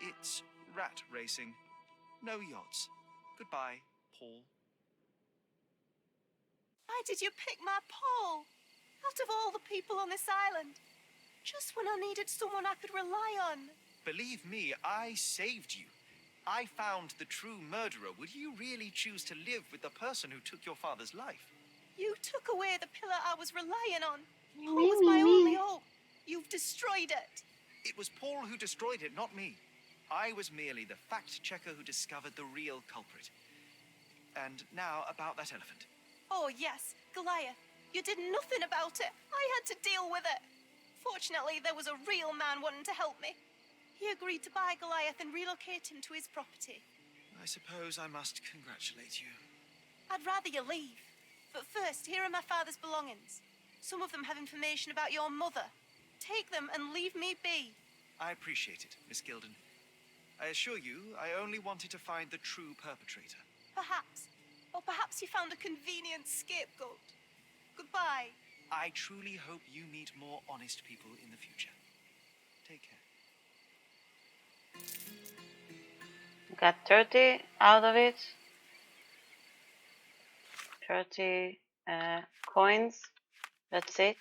it's rat racing. No yachts. Goodbye, Paul. Why did you pick my Paul? Out of all the people on this island. Just when I needed someone I could rely on. Believe me, I saved you. I found the true murderer. Would you really choose to live with the person who took your father's life? You took away the pillar I was relying on. Paul was my only hope. You've destroyed it. It was Paul who destroyed it, not me. I was merely the fact-checker who discovered the real culprit. And now about that elephant. Oh, yes, Goliath. You did nothing about it. I had to deal with it. Fortunately, there was a real man wanting to help me. He agreed to buy Goliath and relocate him to his property. I suppose I must congratulate you. I'd rather you leave. But first, here are my father's belongings. Some of them have information about your mother. Take them and leave me be. I appreciate it, Miss Gilden. I assure you, I only wanted to find the true perpetrator. Perhaps. Or perhaps you found a convenient scapegoat. Goodbye. I truly hope you meet more honest people in the future. Take care. Got 30 out of it. 30 coins. That's it.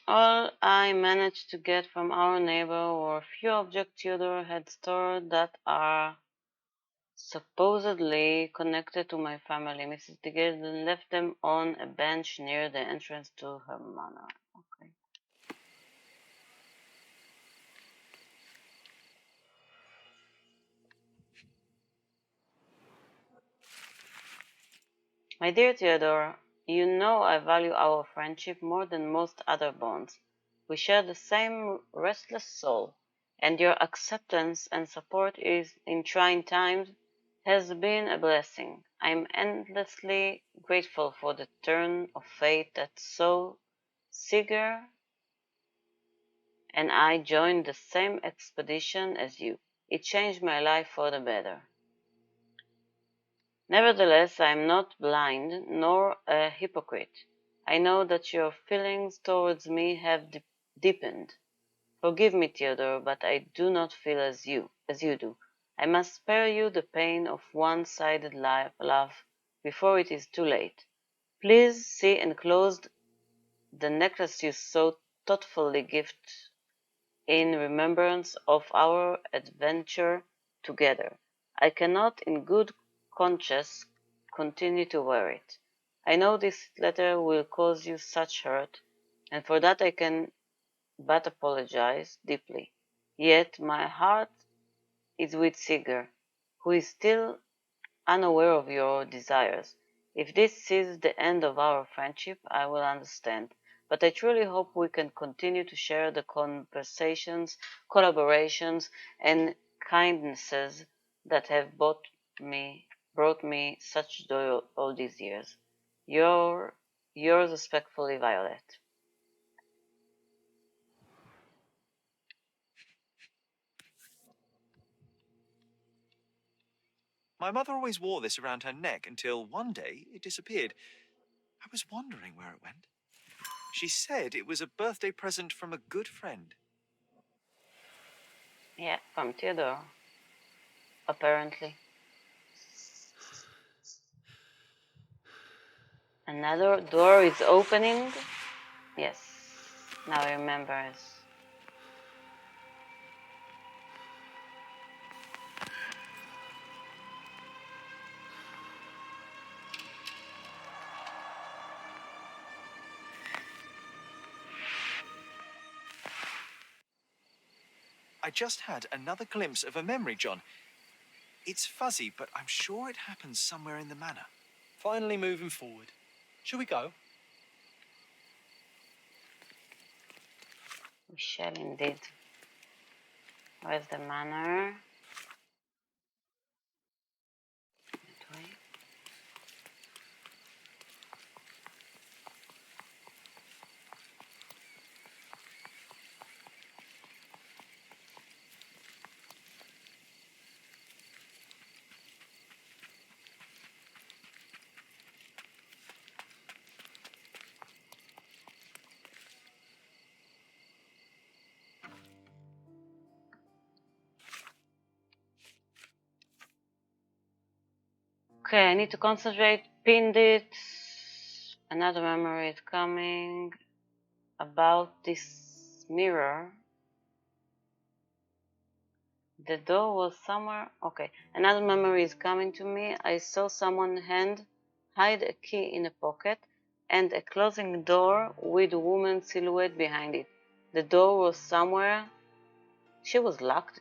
All I managed to get from our neighbor were a few objects Theodore had stored that are supposedly connected to my family. Mrs. de Gilden left them on a bench near the entrance to her manor. Okay. My dear Theodore, you know I value our friendship more than most other bonds. We share the same restless soul, and your acceptance and support in trying times has been a blessing. I am endlessly grateful for the turn of fate that saw Sigurd and I joined the same expedition as you. It changed my life for the better. Nevertheless, I am not blind, nor a hypocrite. I know that your feelings towards me have deepened. Forgive me, Theodore, but I do not feel as you do. I must spare you the pain of one-sided love before it is too late. Please see enclosed the necklace you so thoughtfully gift in remembrance of our adventure together. I cannot in good conscience, continue to wear it. I know this letter will cause you such hurt, and for that I can but apologize deeply. Yet my heart is with Sigurd, who is still unaware of your desires. If this is the end of our friendship, I will understand. But I truly hope we can continue to share the conversations, collaborations, and kindnesses that have brought me such joy all these years. Yours respectfully, Violet. My mother always wore this around her neck until one day it disappeared. I was wondering where it went. She said it was a birthday present from a good friend. Yeah, from Theodore, apparently. Another door is opening. Yes, now I remember. I just had another glimpse of a memory, John. It's fuzzy, but I'm sure it happens somewhere in the manor. Finally moving forward. Shall we go? We shall indeed. Where's the manor? That way. Okay, I need to concentrate. Pinned it. Another memory is coming about this mirror. The door was somewhere. Okay, another memory is coming to me. I saw someone's hand hide a key in a pocket and a closing door with a woman's silhouette behind it. The door was somewhere. She was locked.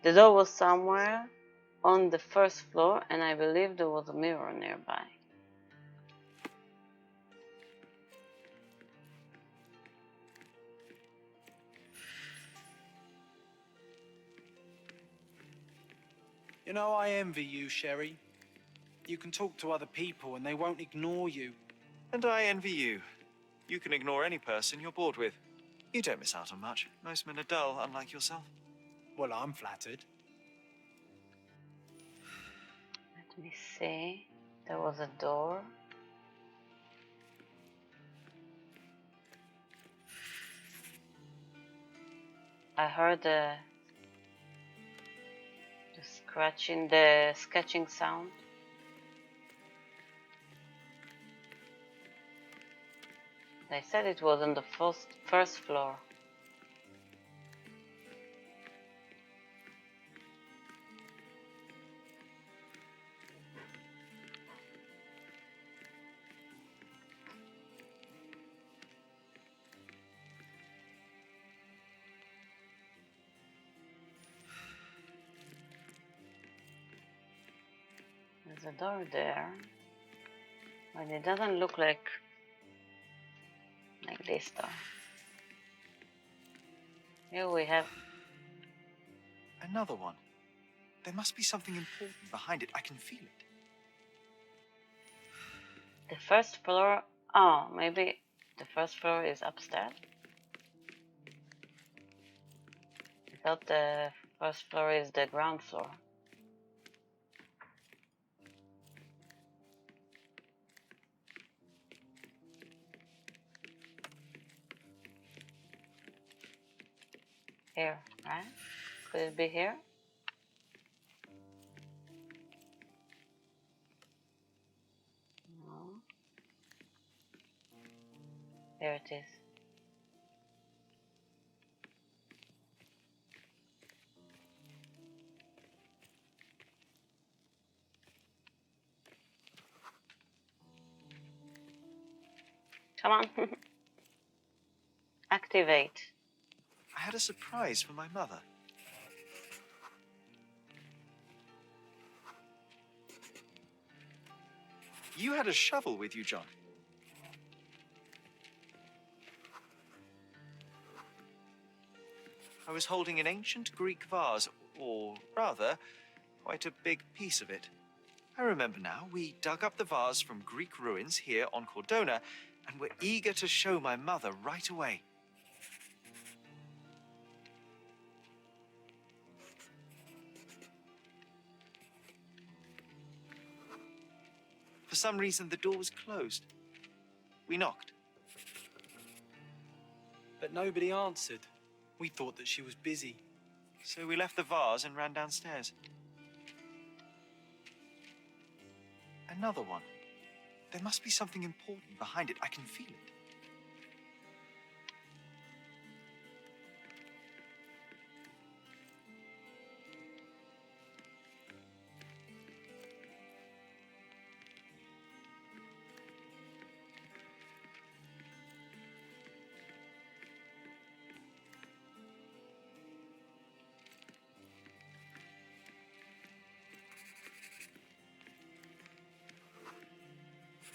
The door was somewhere on the first floor, and I believe there was a mirror nearby. You know, I envy you, Sherry. You can talk to other people and they won't ignore you. And I envy you. You can ignore any person you're bored with. You don't miss out on much. Most men are dull, unlike yourself. Well, I'm flattered. Let me see. There was a door. I heard the scratching, the sketching sound. They said it was on the first floor. There's a door there, but it doesn't look like this door. Here we have. Another one. There must be something important behind it. I can feel it. The first floor. Oh, maybe the first floor is upstairs. I thought the first floor is the ground floor. Here, right? Could it be here? No. Here it is. Come on. Activate. I had a surprise for my mother. You had a shovel with you, John. I was holding an ancient Greek vase, or rather, quite a big piece of it. I remember now, we dug up the vase from Greek ruins here on Cordona and were eager to show my mother right away. For some reason, the door was closed. We knocked. But nobody answered. We thought that she was busy. So we left the vase and ran downstairs. Another one. There must be something important behind it. I can feel it.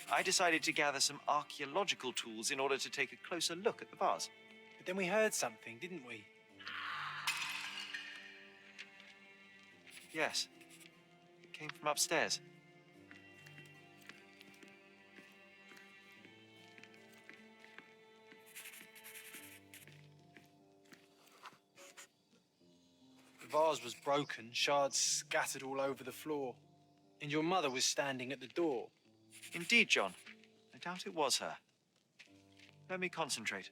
I decided to gather some archaeological tools in order to take a closer look at the vase. But then we heard something, didn't we? Yes. It came from upstairs. The vase was broken, shards scattered all over the floor. And your mother was standing at the door. Indeed, John. I doubt it was her. Let me concentrate.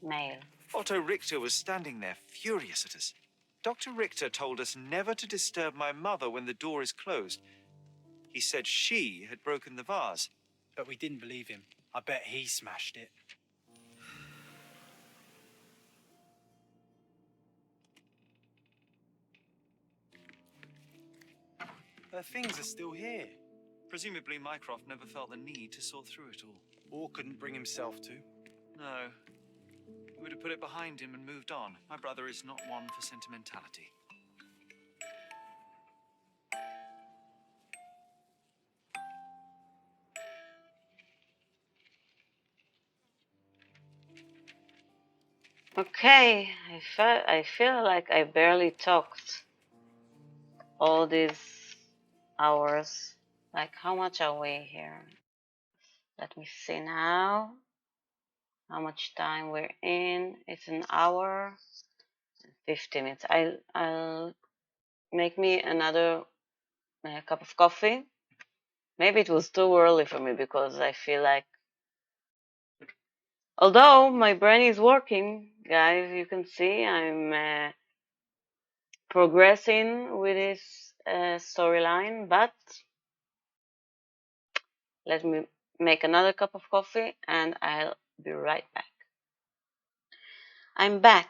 Mail. Otto Richter was standing there, furious at us. Dr. Richter told us never to disturb my mother when the door is closed. He said she had broken the vase. But we didn't believe him. I bet he smashed it. Her things are still here. Presumably, Mycroft never felt the need to sort through it all. Or couldn't bring himself to. No. He would have put it behind him and moved on. My brother is not one for sentimentality. Okay, I feel like I barely talked all these hours. Like, how much are we here? Let me see now. How much time we're in? It's an hour, 50 minutes. I'll make me another cup of coffee. Maybe it was too early for me because I feel like, although my brain is working, guys, you can see I'm progressing with this storyline, but let me make another cup of coffee and I'll be right back. I'm back.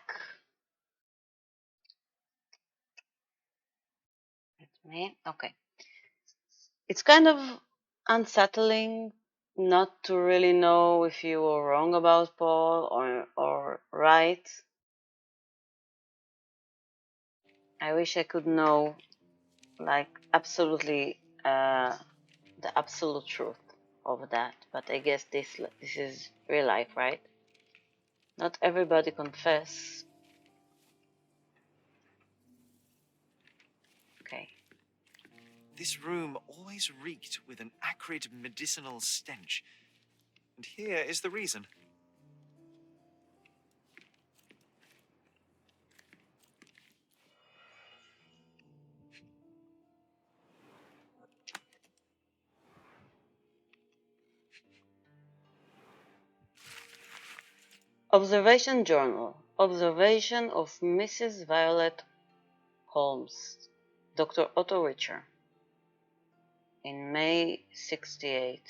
Okay. It's kind of unsettling not to really know if you were wrong about Paul or right. I wish I could know, like, absolutely the absolute truth of that, but I guess this is real life, right? Not everybody confess. Okay. This room always reeked with an acrid medicinal stench. And here is the reason. Observation Journal. Observation of Mrs. Violet Holmes, Dr. Otto Richter, in May 68.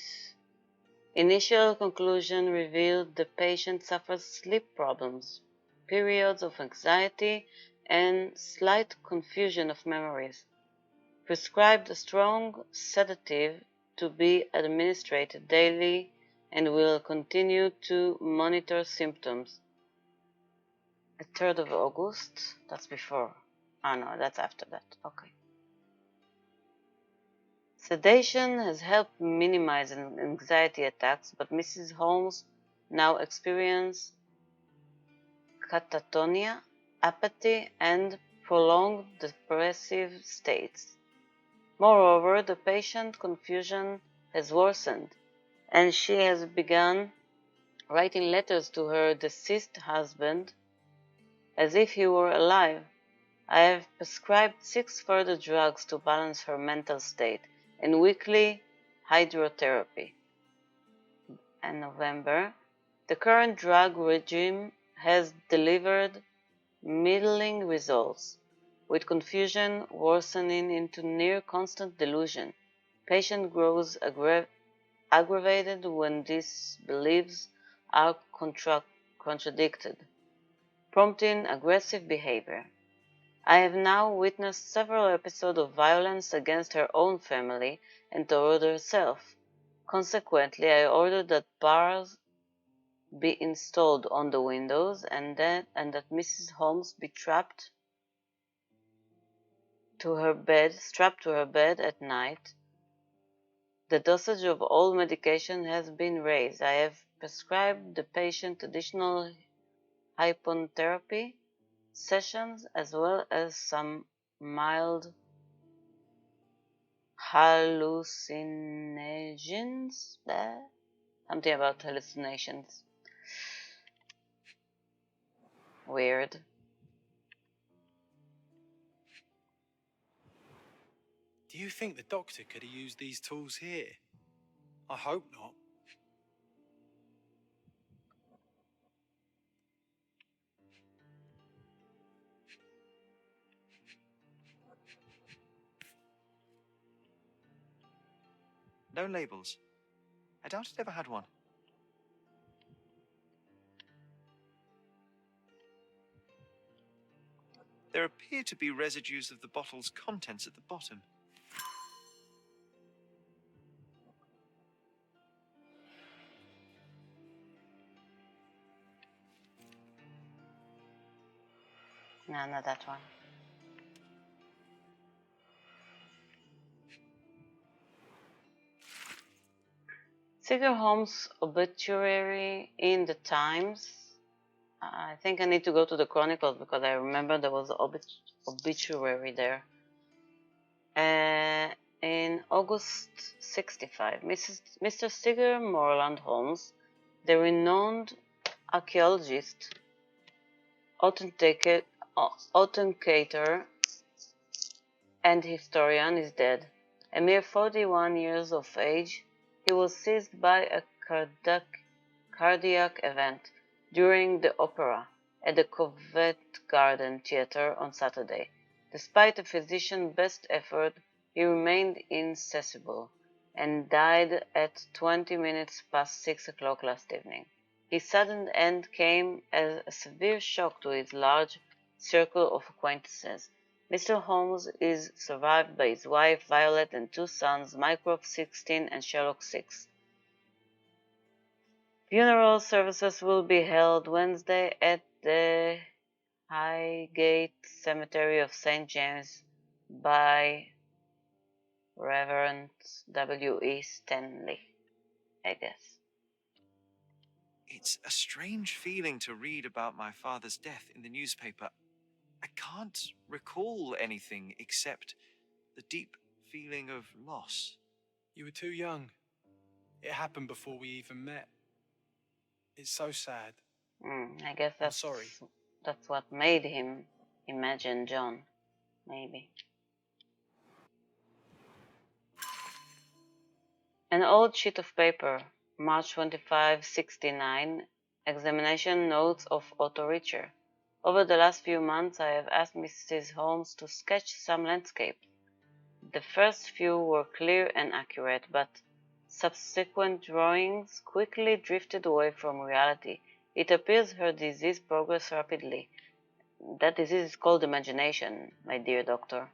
Initial conclusion revealed the patient suffers sleep problems, periods of anxiety, and slight confusion of memories. Prescribed a strong sedative to be administered daily and will continue to monitor symptoms. The 3rd of August, that's before. Oh no, that's after that. Okay. Sedation has helped minimize anxiety attacks, but Mrs. Holmes now experiences catatonia, apathy, and prolonged depressive states. Moreover, the patient's confusion has worsened, and she has begun writing letters to her deceased husband as if he were alive. I have prescribed 6 further drugs to balance her mental state and weekly hydrotherapy. In November, the current drug regime has delivered middling results, with confusion worsening into near constant delusion. Patient grows aggravated when these beliefs are contradicted, prompting aggressive behavior. I have now witnessed several episodes of violence against her own family and toward herself. Consequently, I ordered that bars be installed on the windows and that Mrs. Holmes be strapped to her bed at night. The dosage of all medication has been raised. I have prescribed the patient additional hypnotherapy sessions as well as some mild hallucinogens. Something about hallucinations. Weird. Do you think the doctor could have used these tools here? I hope not. No labels. I doubt it ever had one. There appear to be residues of the bottle's contents at the bottom. No, not that one. Sherlock Holmes obituary in the Times. I think I need to go to the Chronicles because I remember there was an obituary there. In August 65, Mr. Stigger Moreland Holmes, the renowned archaeologist, authenticator, and historian, is dead. A mere 41 years of age, he was seized by a cardiac event during the opera at the Covent Garden Theatre on Saturday. Despite a physician's best effort, he remained inaccessible and died at 20 minutes past 6 o'clock last evening. His sudden end came as a severe shock to his large circle of acquaintances. Mr. Holmes is survived by his wife Violet and 2 sons, Mycroft 16 and Sherlock 6. Funeral services will be held Wednesday at the Highgate Cemetery of St. James by Reverend W. E. Stanley, I guess. It's a strange feeling to read about my father's death in the newspaper. I can't recall anything except the deep feeling of loss. You were too young. It happened before we even met. It's so sad. I guess that's sorry. That's what made him imagine John, maybe. An old sheet of paper, March 25, 69, examination notes of Otto Richter. Over the last few months, I have asked Mrs. Holmes to sketch some landscape. The first few were clear and accurate, but subsequent drawings quickly drifted away from reality. It appears her disease progressed rapidly. That disease is called imagination, my dear doctor,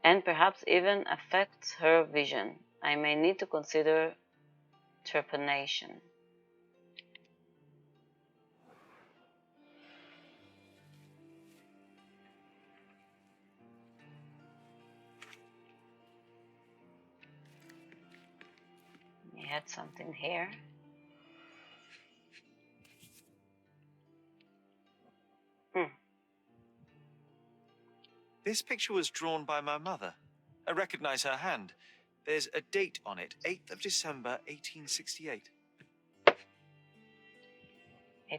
and perhaps even affects her vision. I may need to consider trepanation. We had something here. This picture was drawn by my mother. I recognize her hand. There's a date on it, 8th of December, 1868. 8th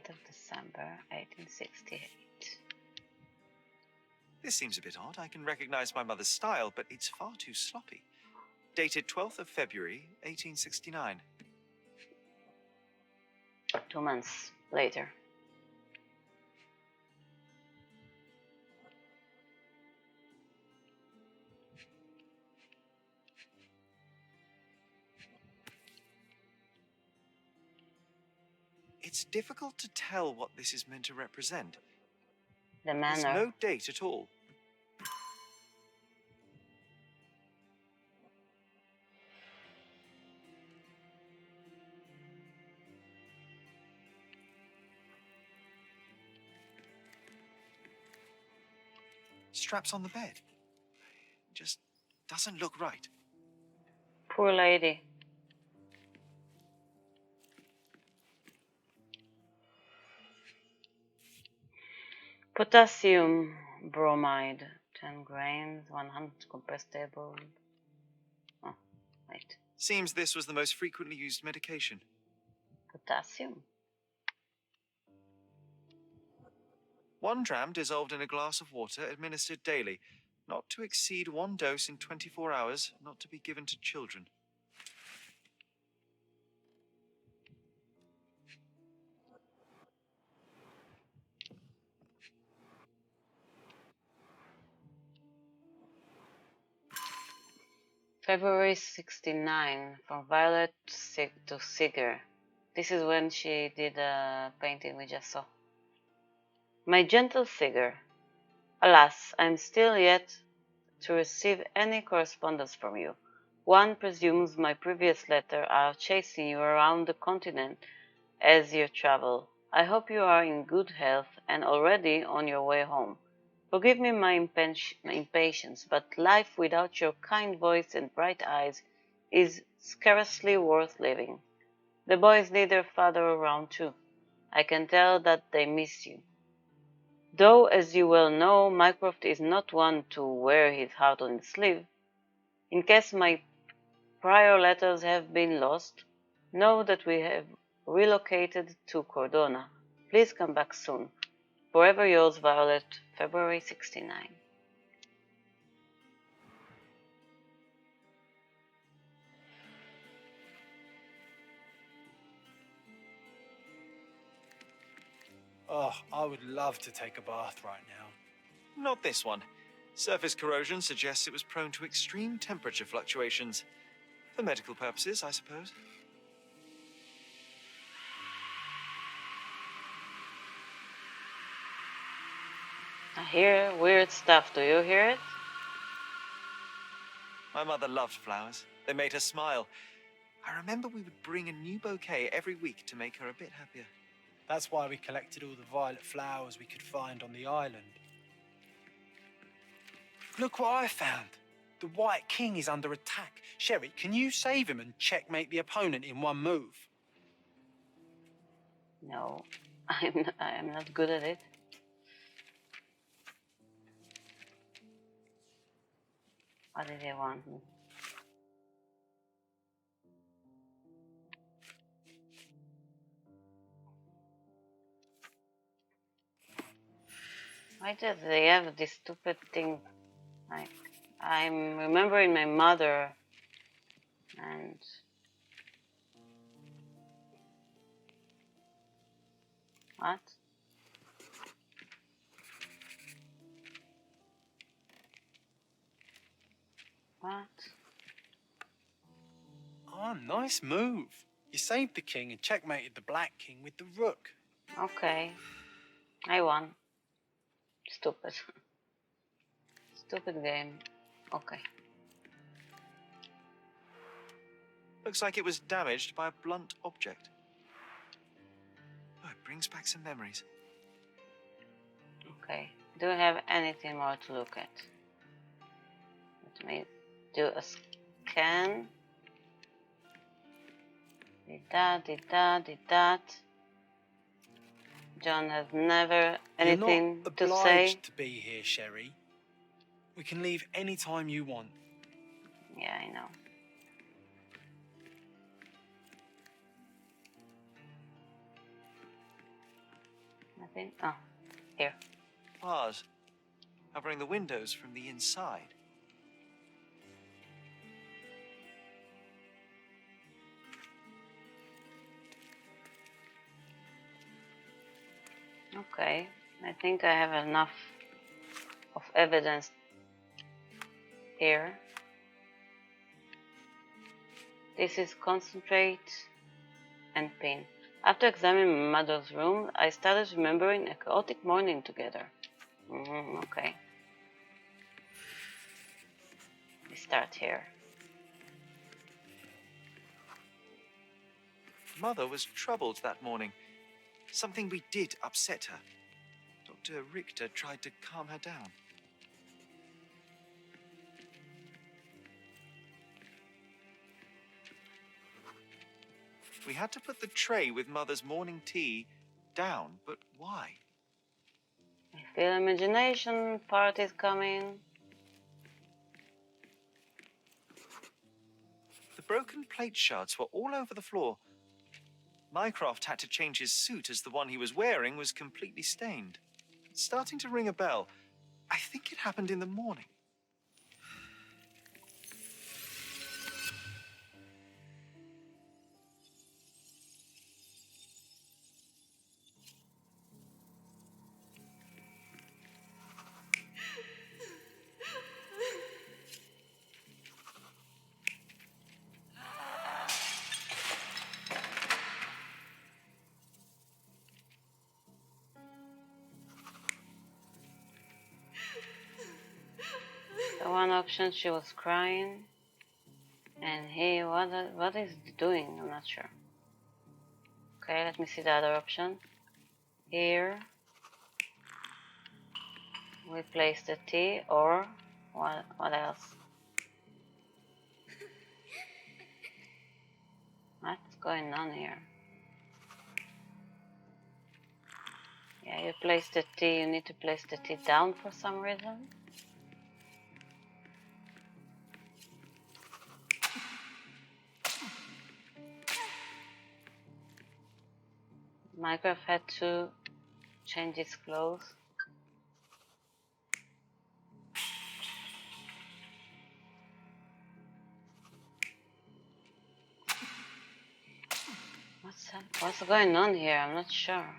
of December, 1868. This seems a bit odd. I can recognize my mother's style, but it's far too sloppy. Dated 12th of February, 1869. 2 months later. It's difficult to tell what this is meant to represent. The There's manner. no date at all. Straps on the bed. Just doesn't look right. Poor lady. Potassium bromide, 10 grains, 100 compressed table. Oh, wait. Seems this was the most frequently used medication. Potassium? 1 dram dissolved in a glass of water, administered daily. Not to exceed 1 dose in 24 hours, not to be given to children. February 69, from Violet to Siger. This is when she did a painting we just saw. My gentle Siger, alas, I am still yet to receive any correspondence from you. One presumes my previous letter are chasing you around the continent as you travel. I hope you are in good health and already on your way home. Forgive me my impatience, but life without your kind voice and bright eyes is scarcely worth living. The boys need their father around too. I can tell that they miss you. Though, as you well know, Mycroft is not one to wear his heart on his sleeve. In case my prior letters have been lost, know that we have relocated to Cordona. Please come back soon. Forever yours, Violet, February 69. Oh, I would love to take a bath right now. Not this one. Surface corrosion suggests it was prone to extreme temperature fluctuations. For medical purposes, I suppose. I hear weird stuff. Do you hear it? My mother loved flowers. They made her smile. I remember we would bring a new bouquet every week to make her a bit happier. That's why we collected all the violet flowers we could find on the island. Look what I found. The White King is under attack. Sherry, can you save him and checkmate the opponent in one move? No, I'm not good at it. What did they want? Why do they have this stupid thing? Like, I'm remembering my mother and what? What? Oh, nice move. You saved the king and checkmated the Black King with the rook. Okay, I won. Stupid. Stupid game. Okay. Looks like it was damaged by a blunt object. Oh, it brings back some memories. Okay. Do I have anything more to look at? Let me do a scan. Did that. John has never anything You're not to say. obliged to be here, Sherry. We can leave any time you want. Yeah, I know. Nothing? Oh, here. Bars covering the windows from the inside. Okay. I think I have enough of evidence here. This is concentrate and pin. After examining my mother's room, I started remembering a chaotic morning together. Okay. We start here. Mother was troubled that morning. Something we did upset her. Dr. Richter tried to calm her down. We had to put the tray with Mother's morning tea down, but why? I feel imagination part is coming. The broken plate shards were all over the floor. Mycroft had to change his suit as the one he was wearing was completely stained. It's starting to ring a bell. I think it happened in the morning. The one option, she was crying. And he, what is he doing? I'm not sure. Okay, let me see the other option. Here, we place the tea, or what else? What's going on here? Yeah, you place the tea, you need to place the tea down for some reason. Mycroft had to change his clothes. What's going on here? I'm not sure.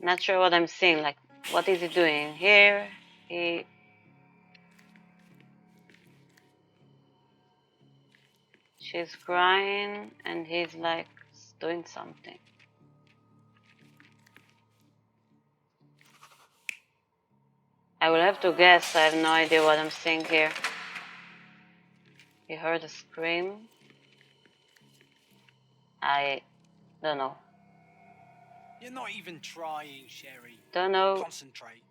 Not sure what I'm seeing. Like, what is he doing here? She's crying, and he's like doing something. I will have to guess. I have no idea what I'm seeing here. He heard a scream. I don't know. You're not even trying, Sherry. Don't know. Concentrate.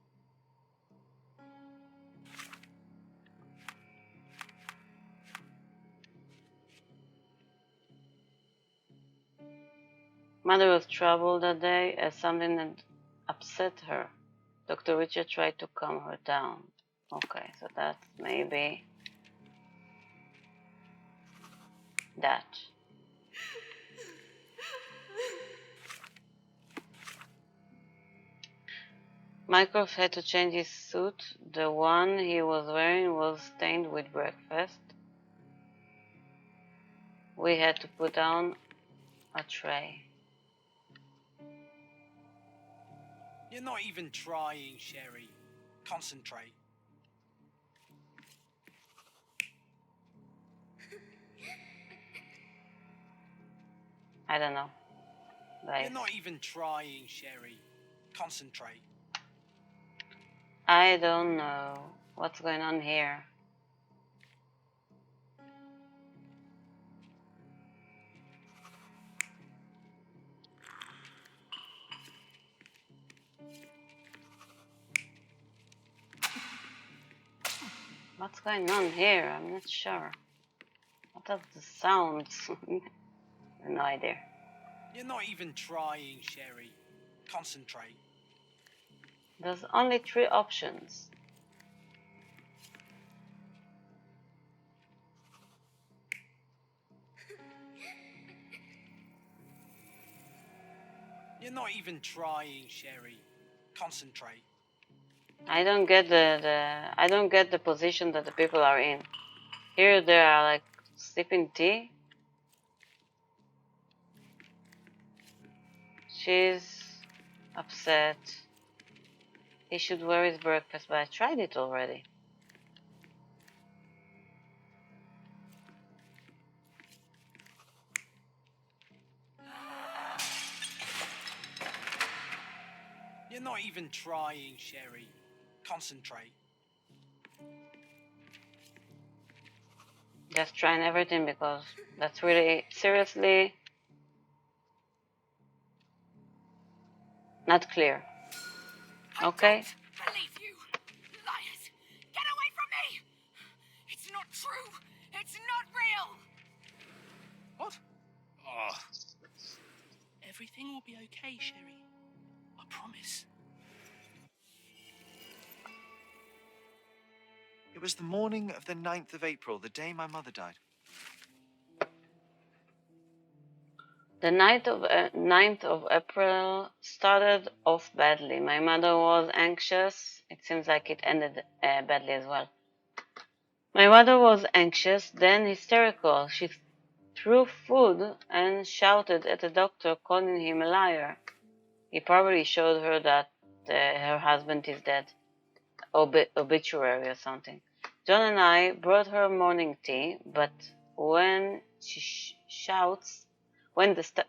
Mother was troubled that day as something had upset her. Dr. Richard tried to calm her down. Okay, so that's maybe that. Mycroft had to change his suit. The one he was wearing was stained with breakfast. We had to put down a tray. You're not even trying, Sherry. Concentrate. I don't know. Guys. You're not even trying, Sherry. Concentrate. I don't know what's going on here. What's going on here? I'm not sure. What are the sounds? No idea. You're not even trying, Sherry. Concentrate. There's only 3 options. You're not even trying, Sherry. Concentrate. I don't get the position that the people are in. Here they are like sipping tea. She's upset. He should wear his breakfast, but I tried it already. You're not even trying, Sherry. Concentrate. Just trying everything because that's really seriously not clear. Okay? I don't believe you! Liars! Get away from me! It's not true! It's not real! What? Oh. Everything will be okay, Sherry. I promise. It was the morning of the 9th of April, the day my mother died. The 9th of April started off badly. My mother was anxious. It seems like it ended badly as well. My mother was anxious, then hysterical. She threw food and shouted at the doctor, calling him a liar. He probably showed her that her husband is dead. Obituary or something. John and I brought her morning tea, but when the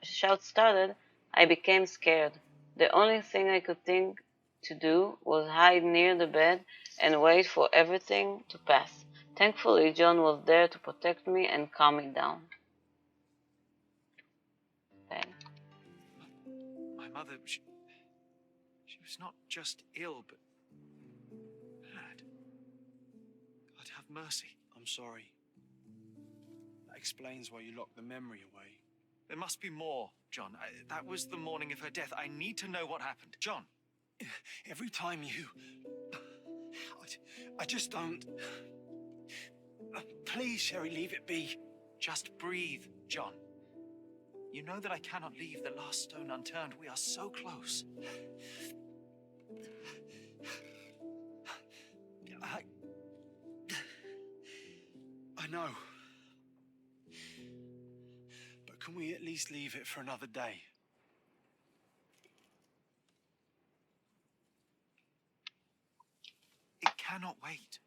shouts started, I became scared. The only thing I could think to do was hide near the bed and wait for everything to pass. Thankfully, John was there to protect me and calm me down. Okay. My mother, she was not just ill, but mad. God have mercy. I'm sorry. That explains why you locked the memory away. There must be more, John. That was the morning of her death. I need to know what happened. John. Every time you... I just don't... Please, Sherry, leave it be. Just breathe, John. You know that I cannot leave the last stone unturned. We are so close. I know. But can we at least leave it for another day? It cannot wait.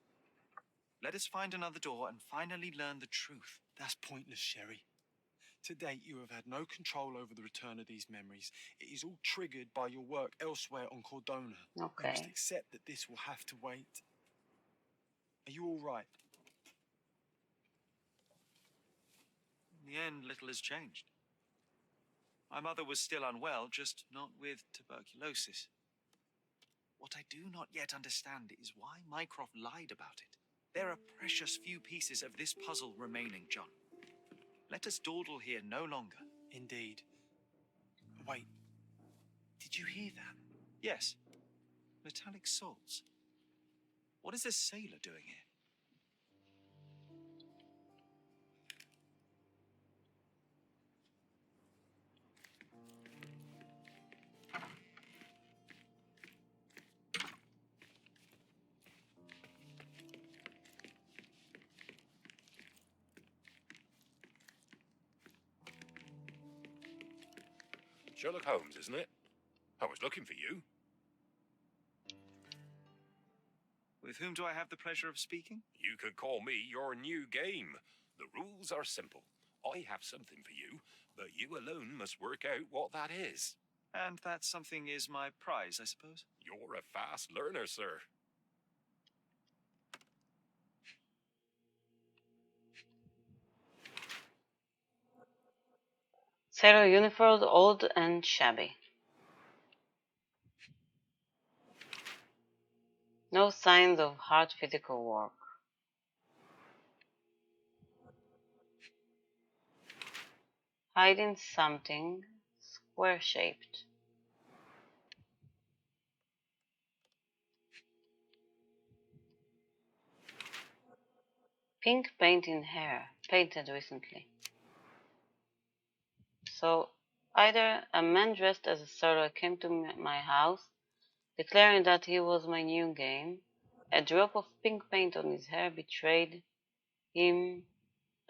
Let us find another door and finally learn the truth. That's pointless, Sherry. To date, you have had no control over the return of these memories. It is all triggered by your work elsewhere on Cordona. Okay. You must accept that this will have to wait. Are you all right? In the end, little has changed. My mother was still unwell, just not with tuberculosis. What I do not yet understand is why Mycroft lied about it. There are precious few pieces of this puzzle remaining, John. Let us dawdle here no longer. Indeed. Wait, did you hear that? Yes, metallic salts. What is this sailor doing here? Sherlock Holmes, isn't it? I was looking for you. With whom do I have the pleasure of speaking? You could call me your new game. The rules are simple. I have something for you, but you alone must work out what that is. And that something is my prize, I suppose? You're a fast learner, sir. Sailor uniform, old and shabby. No signs of hard physical work. hiding something square-shaped. Pink paint in hair, painted recently. So either a man dressed as a sailor came to my house, declaring that he was my new game. A drop of pink paint on his hair betrayed him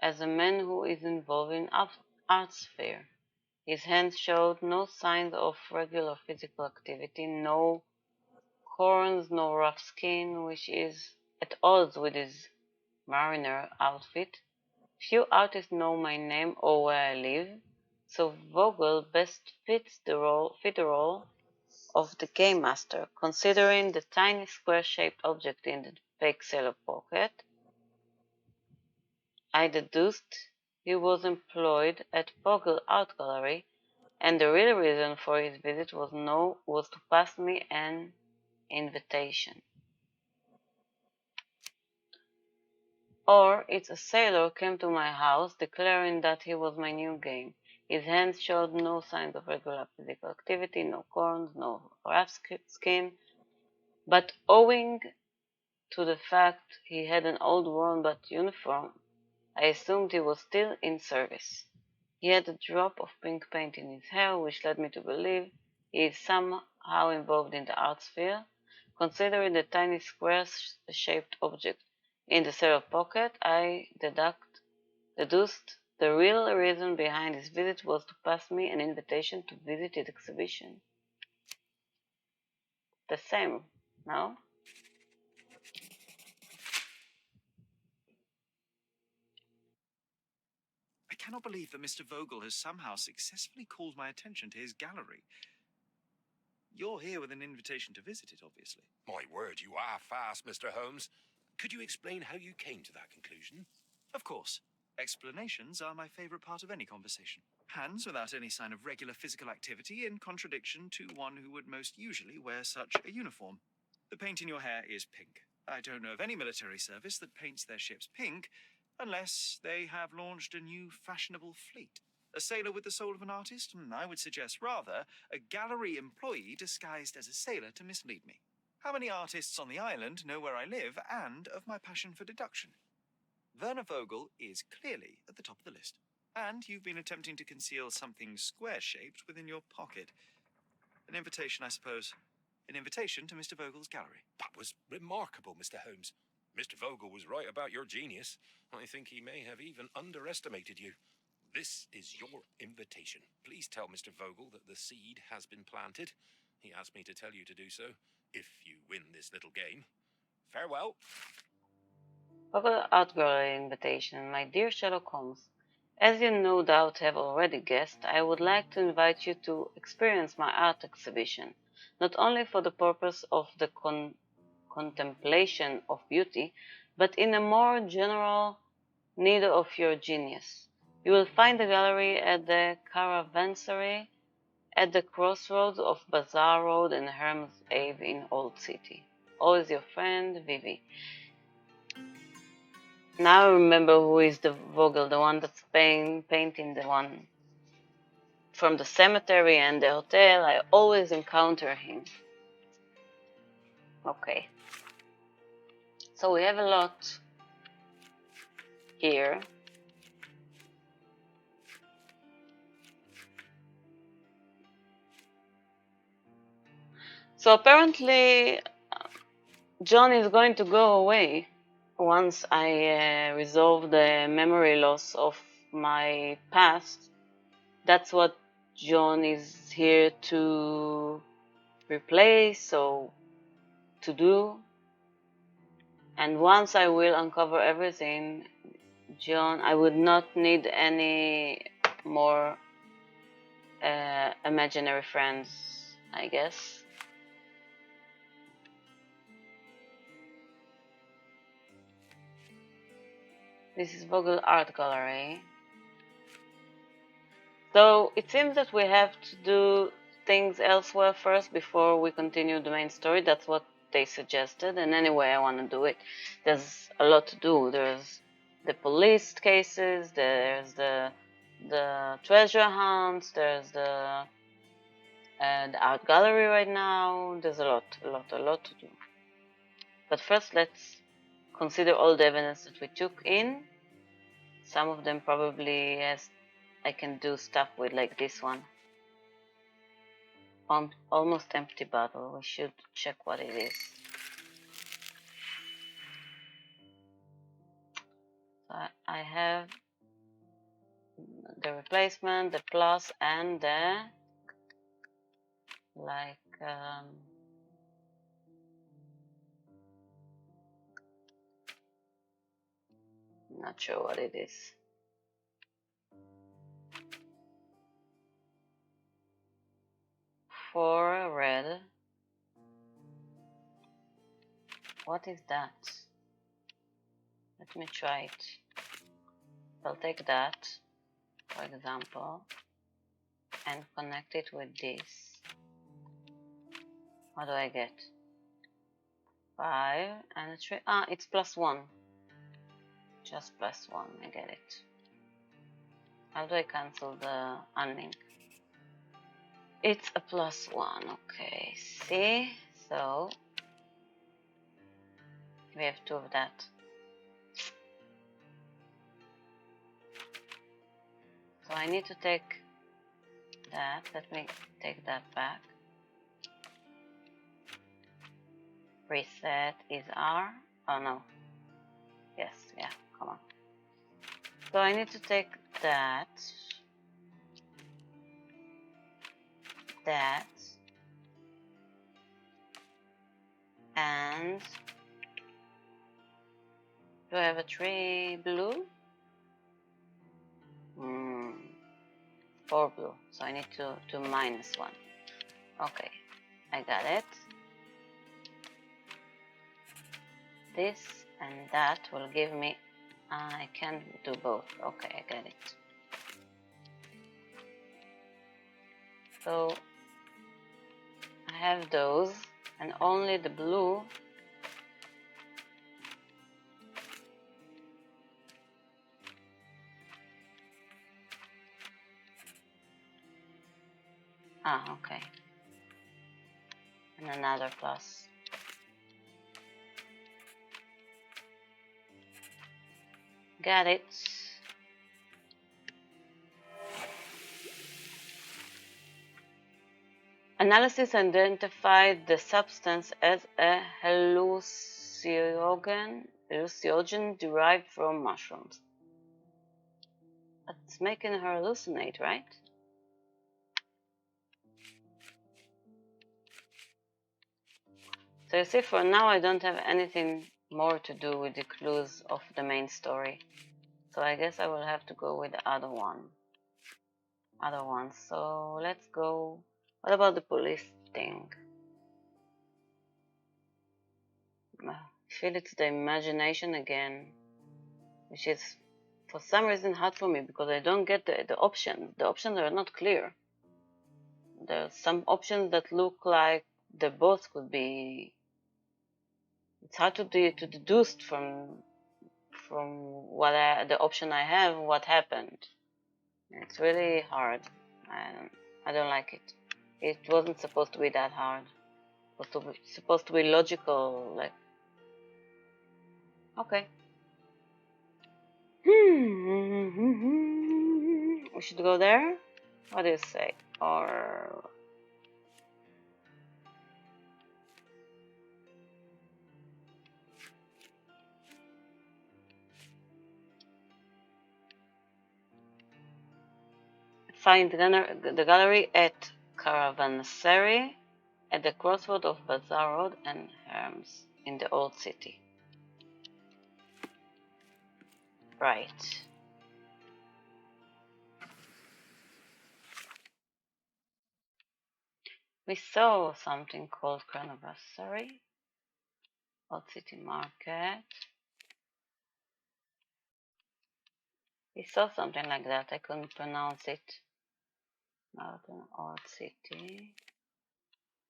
as a man who is involved in art sphere. His hands showed no signs of regular physical activity, no corns, no rough skin, which is at odds with his mariner outfit. Few artists know my name or where I live, so Vogel best fits the role of the game master, considering the tiny square-shaped object in the fake sailor pocket. I deduced he was employed at Vogel Art Gallery, and the real reason for his visit was to pass me an invitation. Or it's a sailor came to my house declaring that he was my new game. His hands showed no signs of regular physical activity, no corns, no rough skin, but owing to the fact he had an old worn-out uniform, I assumed he was still in service. He had a drop of pink paint in his hair, which led me to believe he is somehow involved in the art sphere. Considering the tiny square-shaped object in the sailor pocket, I deduced the real reason behind his visit was to pass me an invitation to visit his exhibition. The same, no? I cannot believe that Mr. Vogel has somehow successfully called my attention to his gallery. You're here with an invitation to visit it, obviously. My word, you are fast, Mr. Holmes. Could you explain how you came to that conclusion? Of course. Explanations are my favorite part of any conversation. Hands without any sign of regular physical activity, in contradiction to one who would most usually wear such a uniform. The paint in your hair is pink. I don't know of any military service that paints their ships pink, unless they have launched a new fashionable fleet. A sailor with the soul of an artist? I would suggest rather a gallery employee disguised as a sailor to mislead me. How many artists on the island know where I live and of my passion for deduction? Werner Vogel is clearly at the top of the list. And you've been attempting to conceal something square-shaped within your pocket. An invitation, I suppose. An invitation to Mr. Vogel's gallery. That was remarkable, Mr. Holmes. Mr. Vogel was right about your genius. I think he may have even underestimated you. This is your invitation. Please tell Mr. Vogel that the seed has been planted. He asked me to tell you to do so, if you win this little game. Farewell. Vogel Art Gallery invitation. My dear Sherlock Holmes, as you no doubt have already guessed, I would like to invite you to experience my art exhibition, not only for the purpose of the contemplation of beauty, but in a more general need of your genius. You will find the gallery at the Caravansary at the crossroads of Bazaar Road and Herm's Ave in Old City. Always your friend, Vivi. Now I remember who is the Vogel, the one that's painting the one from the cemetery and the hotel. I always encounter him. Okay. So we have a lot here. So apparently John is going to go away once I resolve the memory loss of my past. That's what John is here to replace or to do. And once I will uncover everything, John, I would not need any more imaginary friends, I guess. This is Vogel Art Gallery. So it seems that we have to do things elsewhere first before we continue the main story. That's what they suggested, and anyway, I want to do it. There's a lot to do. There's the police cases, there's the the treasure hunts, there's the art gallery right now. There's a lot to do. But first, let's consider all the evidence that we took in. Some of them probably I can do stuff with, like this one. Almost empty bottle. We should check what it is. So I have the replacement, the plus, and the like. Not sure what it is. For red. What is that? Let me try it. I'll take that, for example, and connect it with this. What do I get? 5 and a 3. Ah, it's +1. Just +1. I get it. How do I cancel the unlink? It's a +1. Okay, see? So we have 2 of that. So I need to take that. Let me take that back. Reset is R. Oh no. Yes, yeah, come on. So I need to take that, and do I have a 3 blue? 4 blue, so I need to -1. Okay, I got it. This and that will give me, I can't do both. Okay, I get it. So I have those, and only the blue. Ah, okay. And another plus. Got it. Analysis identified the substance as a hallucinogen derived from mushrooms. That's making her hallucinate, right? So you see, for now I don't have anything more to do with the clues of the main story. So I guess I will have to go with the other one. So let's go. What about the police thing? I feel it's the imagination again, which is for some reason hard for me because I don't get the options. The options are not clear. There's some options that look like they both could be. It's hard to deduce from what the option I have, what happened. It's really hard. I don't like it. It wasn't supposed to be that hard. It was supposed to be logical, like. Okay. We should go there? What do you say? Or find the gallery at Caravanserai at the crossroad of Bazaar Road and Herms in the Old City. Right. We saw something called Caravanserai, Old City Market. We saw something like that. I couldn't pronounce it. Mountain Old City.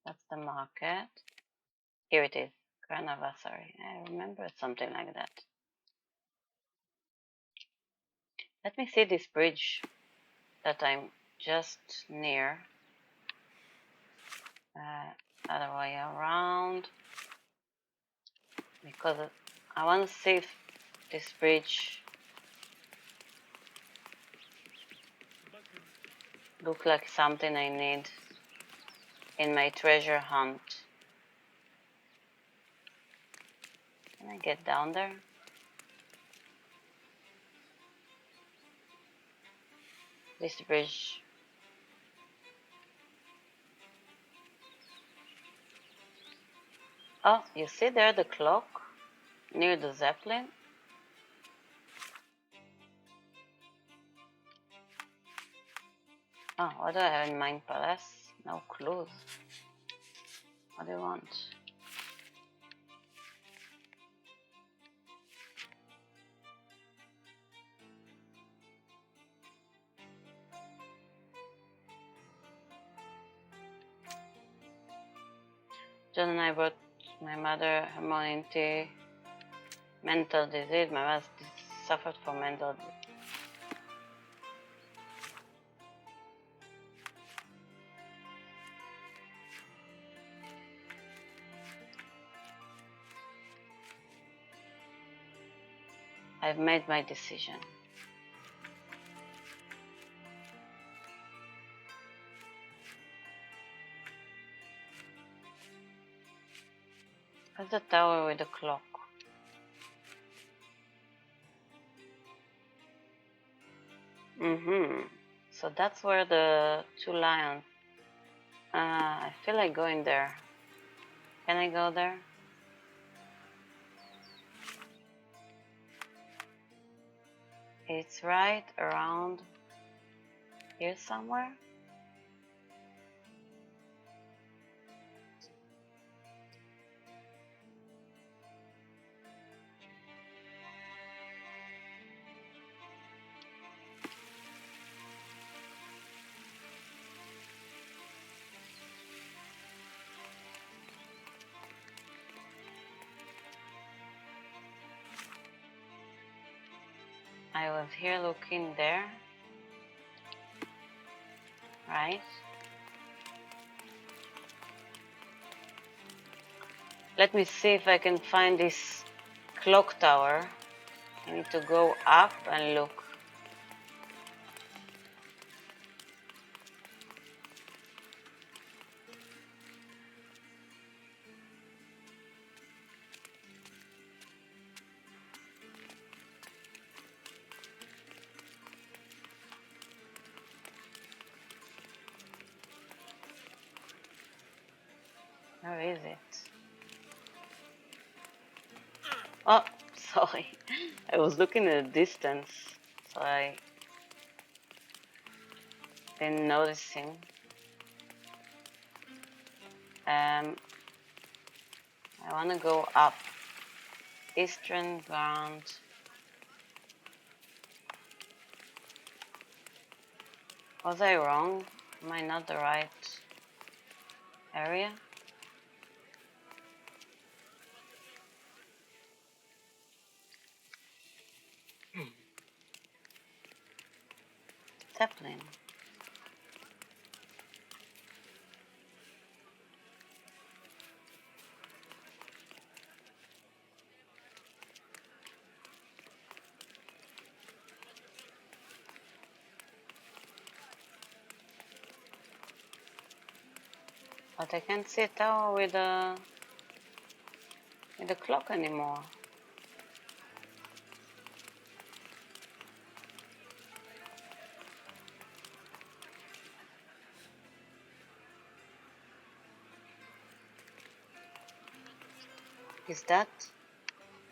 That's the market. Here it is. Caravanserai. I remember something like that. Let me see this bridge. that I'm just near. Other way around, because I want to see if this bridge look like something I need in my treasure hunt. Can I get down there? This bridge. Oh, you see there the clock near the Zeppelin? Oh, what do I have in Mind Palace? No clues. What do you want? John and I brought my mother Hermione into mental disease. My mother suffered from mental disease. I've made my decision. Where's the tower with the clock? So that's where the two lions. I feel like going there. Can I go there? It's right around here somewhere. I was here looking there, right? Let me see if I can find this clock tower. I need to go up and look. Where is it? Oh, sorry. I was looking at the distance, so I didn't notice him. I want to go up. Eastern ground. Was I wrong? Am I not the right area? Zeppelin. But I can't see a tower with a clock anymore. Is that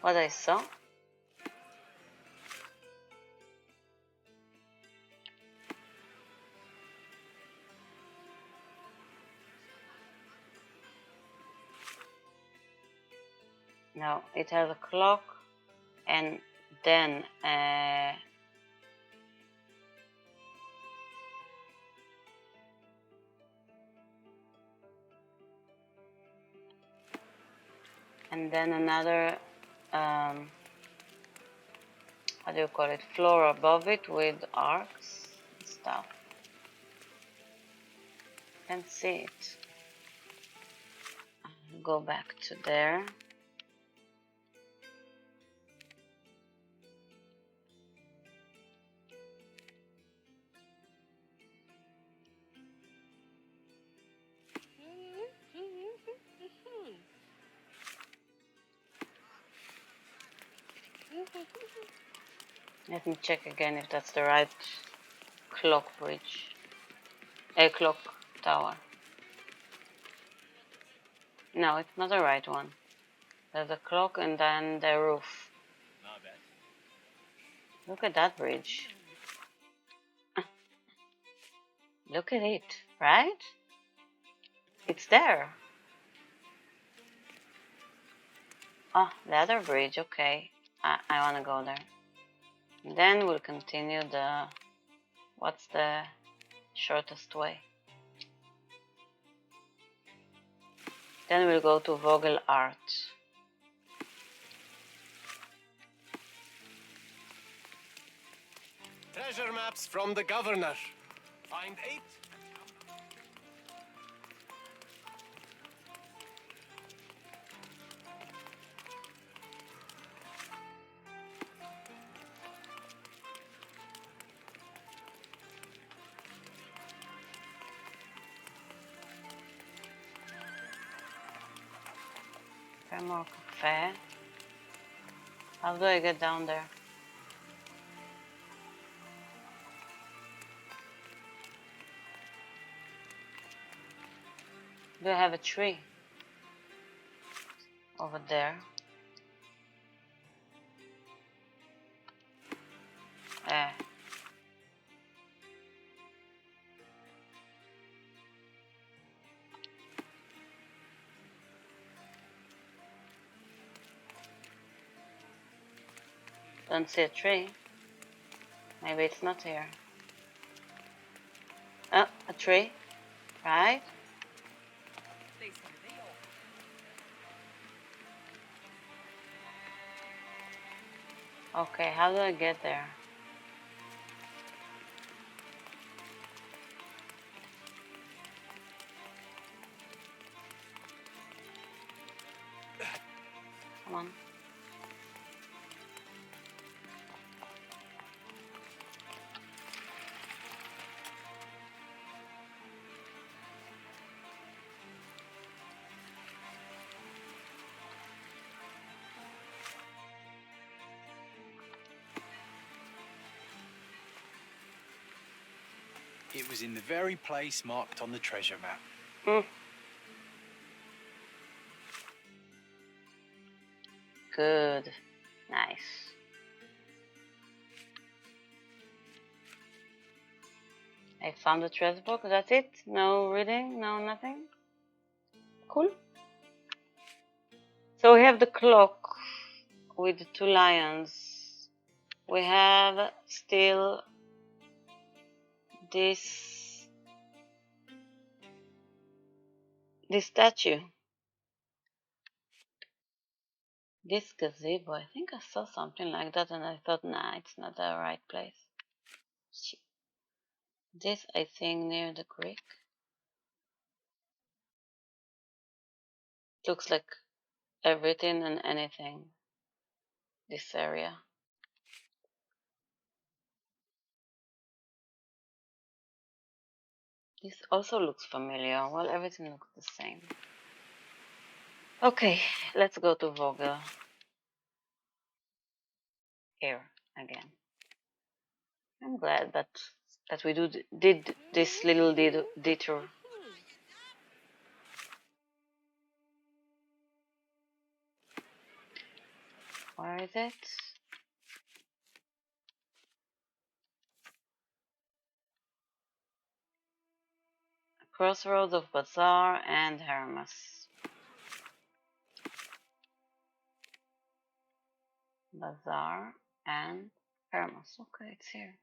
what I saw? No, it has a clock and then another how do you call it, floor above it with arcs and stuff. Can't see it. Go back to there. Let me check again if that's the right clock bridge. A clock tower. No, it's not the right one. There's a clock and then the roof. Not bad. Look at that bridge. Look at it, right? It's there. Oh, the other bridge, okay. I want to go there. Then we'll continue the... What's the shortest way? Then we'll go to Vogel Art. Treasure maps from the governor. Find 8. More cafe. How do I get down there? Do I have a tree over there? Don't see a tree. Maybe it's not here. Oh, a tree, right? Okay, how do I get there? Come on. It was in the very place marked on the treasure map. Good. Nice. I found the treasure book. That's it? No reading? No nothing? Cool. So we have the clock with the 2 lions. We have still this statue. This gazebo. I think I saw something like that and I thought, nah, it's not the right place. This, I think, near the creek. Looks like everything and anything. This area. This also looks familiar. Well, everything looks the same. Okay, let's go to Vogel. Here again. I'm glad that we did this little detour. Where is it? Crossroads of Bazaar and Hermes. Bazaar and Hermes. Okay, it's here.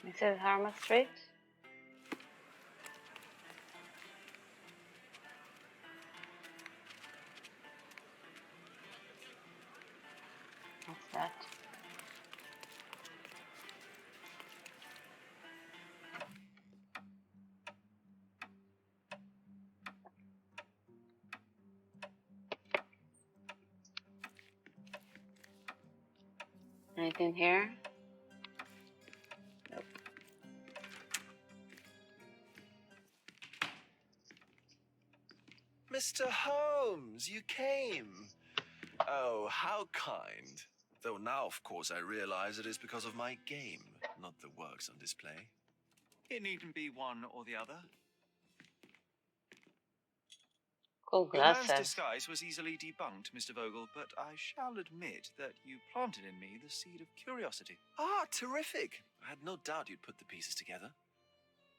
Is it Harma Street? What's that? Anything here? Nope. Mr. Holmes, you came. Oh, how kind. Though now, of course, I realize it is because of my game, not the works on display. It needn't be one or the other. Cool Your man's glasses. disguise was easily debunked, Mr. Vogel, but I shall admit that you planted in me the seed of curiosity. Ah, terrific. I had no doubt you'd put the pieces together.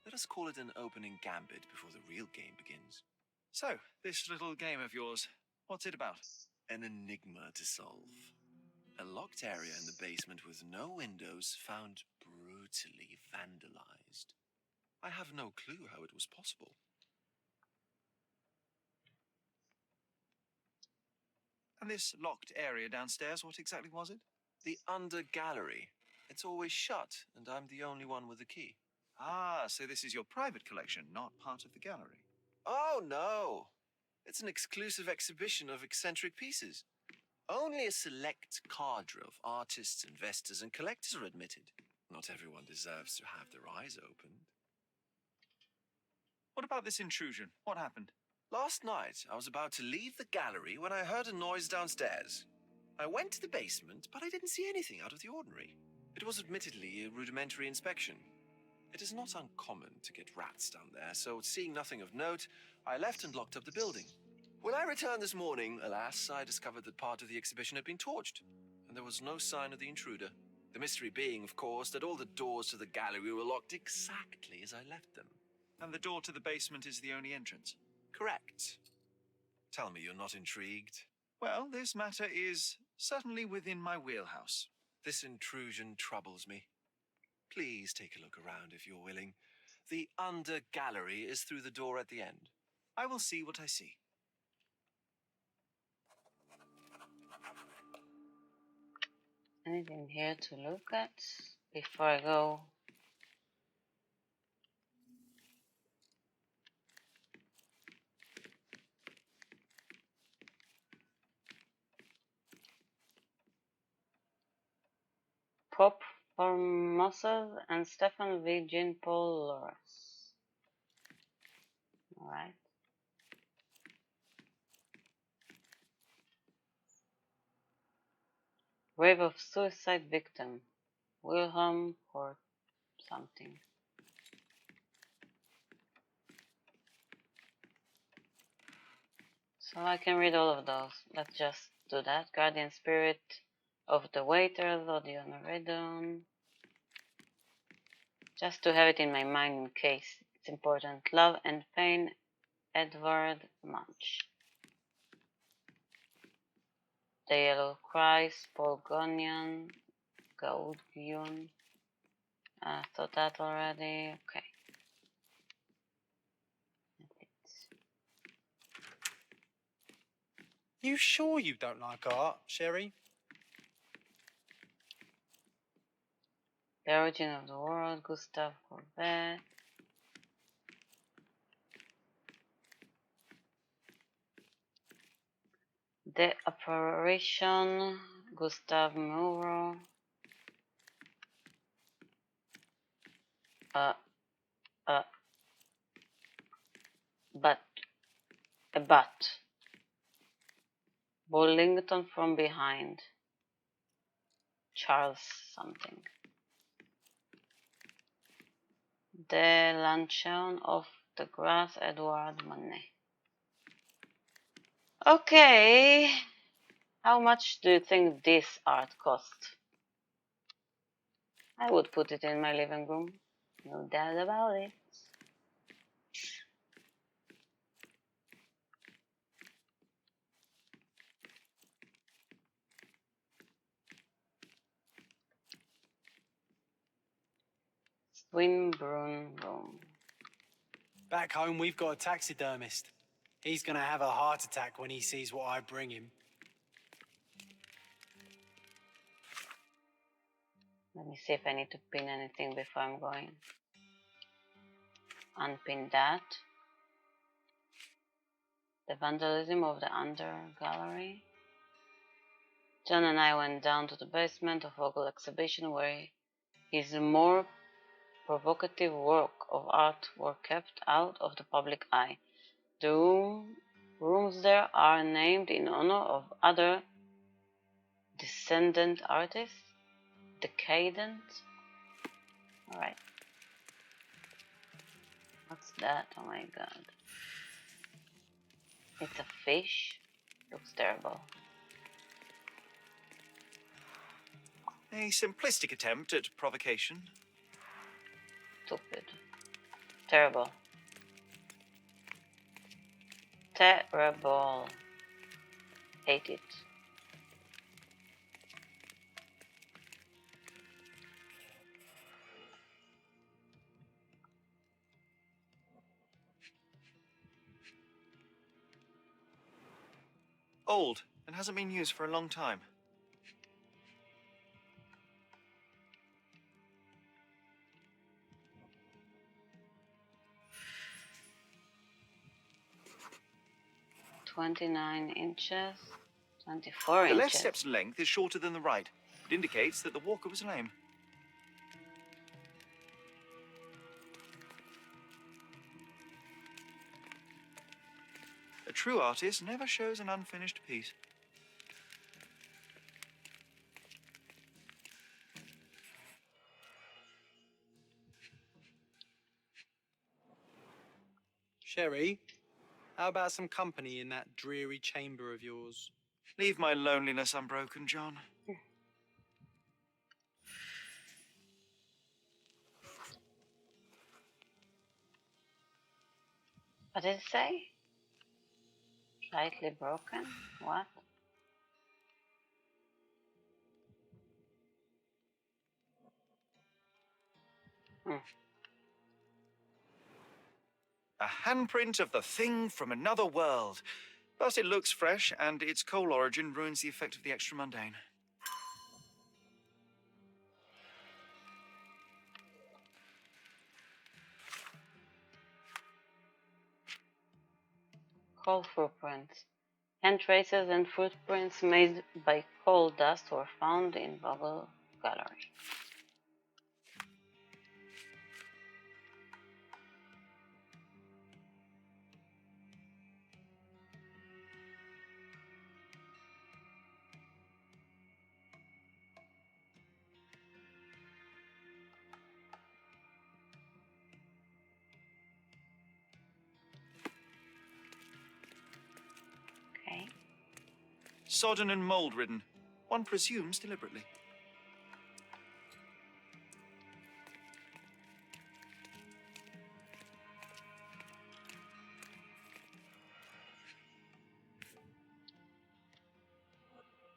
Let us call it an opening gambit before the real game begins. So, this little game of yours, what's it about? An enigma to solve. A locked area in the basement with no windows found brutally vandalized. I have no clue how it was possible. And this locked area downstairs, what exactly was it? The under gallery. It's always shut, and I'm the only one with the key. Ah, so this is your private collection, not part of the gallery. Oh, no. It's an exclusive exhibition of eccentric pieces. Only a select cadre of artists, investors, and collectors are admitted. Not everyone deserves to have their eyes opened. What about this intrusion? What happened? Last night, I was about to leave the gallery when I heard a noise downstairs. I went to the basement, but I didn't see anything out of the ordinary. It was admittedly a rudimentary inspection. It is not uncommon to get rats down there, so seeing nothing of note, I left and locked up the building. When I returned this morning, alas, I discovered that part of the exhibition had been torched, and there was no sign of the intruder. The mystery being, of course, that all the doors to the gallery were locked exactly as I left them. And the door to the basement is the only entrance? Correct. Tell me you're not intrigued. Well, this matter is certainly within my wheelhouse. This intrusion troubles me. Please take a look around if you're willing. The under gallery is through the door at the end. I will see what I see. Anything here to look at before I go? Pop Formosa and Stefan V. Jean Paul Loras. Alright. Grave of suicide victim. Wilhelm or something. So I can read all of those. Let's just do that. Guardian spirit of the waiter, Lodi Honoredon. Just to have it in my mind in case it's important. Love and Pain, Edward Munch. The Yellow Christ, Paul Gonion, Gaudion. I thought that already. Okay. You sure you don't like art, Sherry? The Origin of the World, Gustave Courbet. The Apparition, Gustave Moreau. But a bat. Bollington from behind. Charles something. The Luncheon of the Grass, Edward Manet. Okay. How much do you think this art cost? I would put it in my living room. No doubt about it. Swinburne Room. Back home, we've got a taxidermist. He's gonna have a heart attack when he sees what I bring him. Let me see if I need to pin anything before I'm going. Unpin that. The vandalism of the under gallery. John and I went down to the basement of Vogel exhibition where his more provocative work of art were kept out of the public eye. The rooms there are named in honor of other descendant artists. Decadent. Alright. What's that? Oh my god. It's a fish. Looks terrible. A simplistic attempt at provocation. Stupid. Terrible. Terrible. Hate it. Old, and hasn't been used for a long time. $29 inches. 24 The inches. left step's length is shorter than the right. It indicates that the walker was lame. A true artist never shows an unfinished piece. Sherry, how about some company in that dreary chamber of yours? Leave my loneliness unbroken, John. What did it say? Slightly broken? What? A handprint of the thing from another world. But it looks fresh, and its coal origin ruins the effect of the extra mundane. Coal footprints. Hand traces and footprints made by coal dust were found in Vogel Gallery. Okay. Sodden and mold-ridden. One presumes deliberately.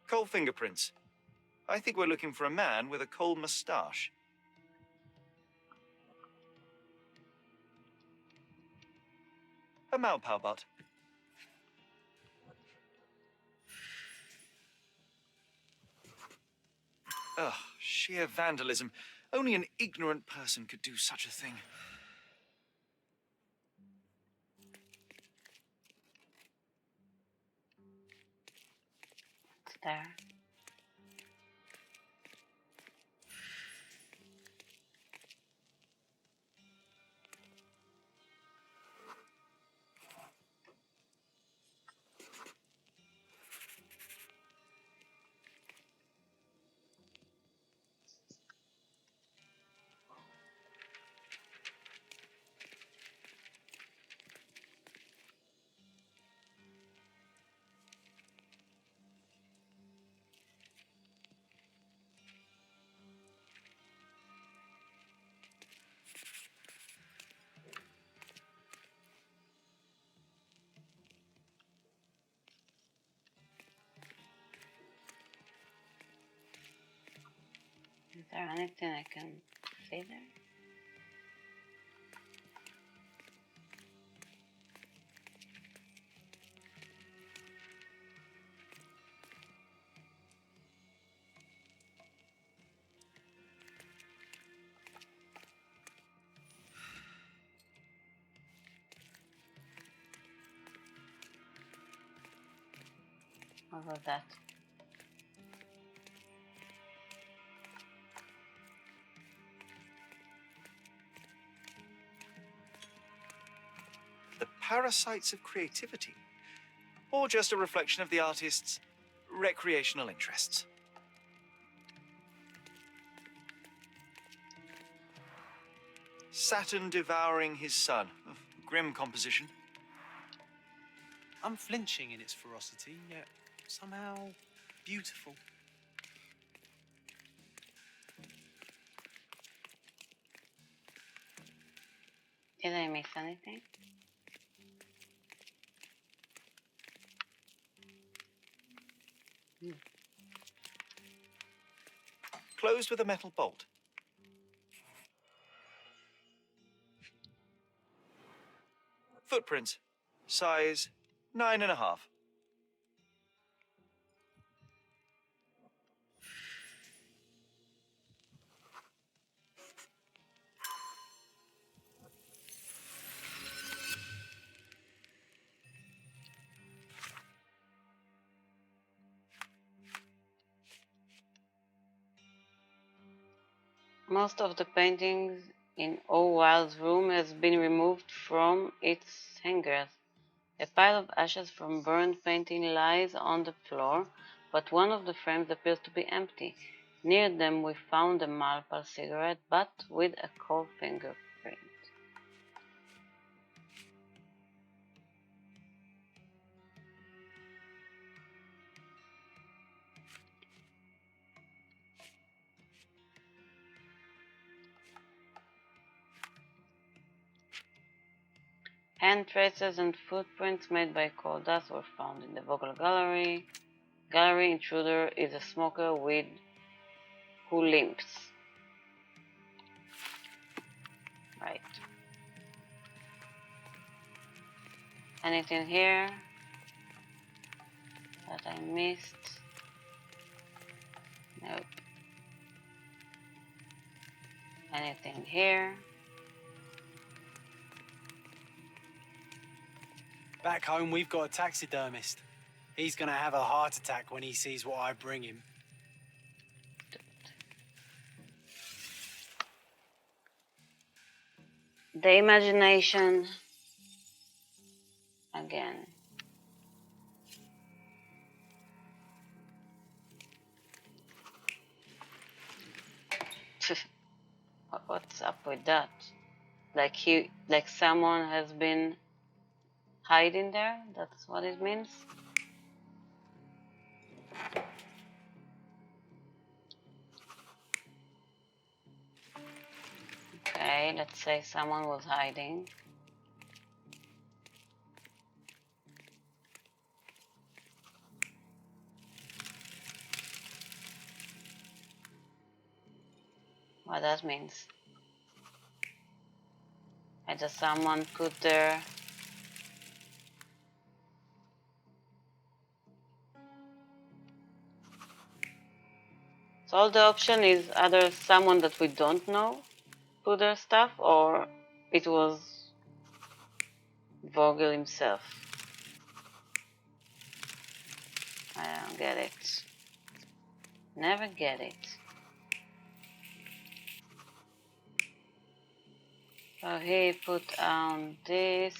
Coal fingerprints. I think we're looking for a man with a coal moustache. A Malpau butt. Ugh, sheer vandalism. Only an ignorant person could do such a thing. It's there. anything I can see there? What was that? The parasites of creativity? Or just a reflection of the artist's recreational interests? Saturn devouring his son. Grim composition. Unflinching in its ferocity, yet somehow beautiful. Did I miss anything? Closed with a metal bolt. Footprints. Size 9.5. Most of the paintings in Owild's room has been removed from its hangers. A pile of ashes from burned painting lies on the floor, but one of the frames appears to be empty. Near them we found a Marlboro cigarette, but with a cold fingerprint. Hand traces and footprints made by coal dust were found in the Vogel gallery. Gallery intruder is a smoker who limps. Right. Anything here that I missed? Nope. Anything here? Back home, we've got a taxidermist. He's gonna have a heart attack when he sees what I bring him. The imagination again. What's up with that? Like someone has been hiding there? That's what it means? Okay, let's say someone was hiding. What that means? Either someone put there so all the option is either someone that we don't know put their stuff, or it was Vogel himself. I don't get it. Never get it. So he put on this.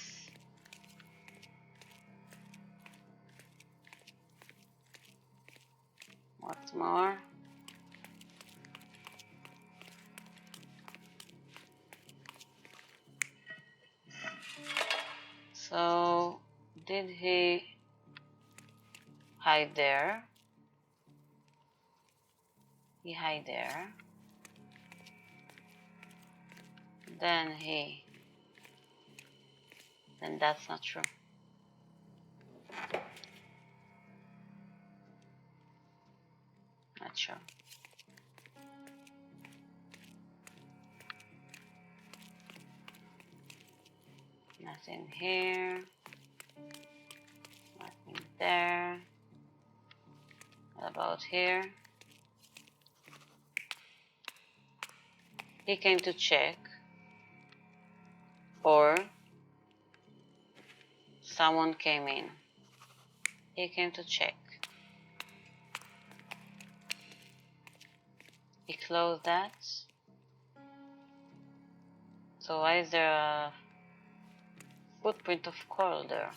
What's more? So did he hide there? He hide there. Then that's not true. Not sure. Nothing here. Nothing there. What about here? He came to check. Or someone came in. He came to check. He closed that. So why is there a footprint of coral there?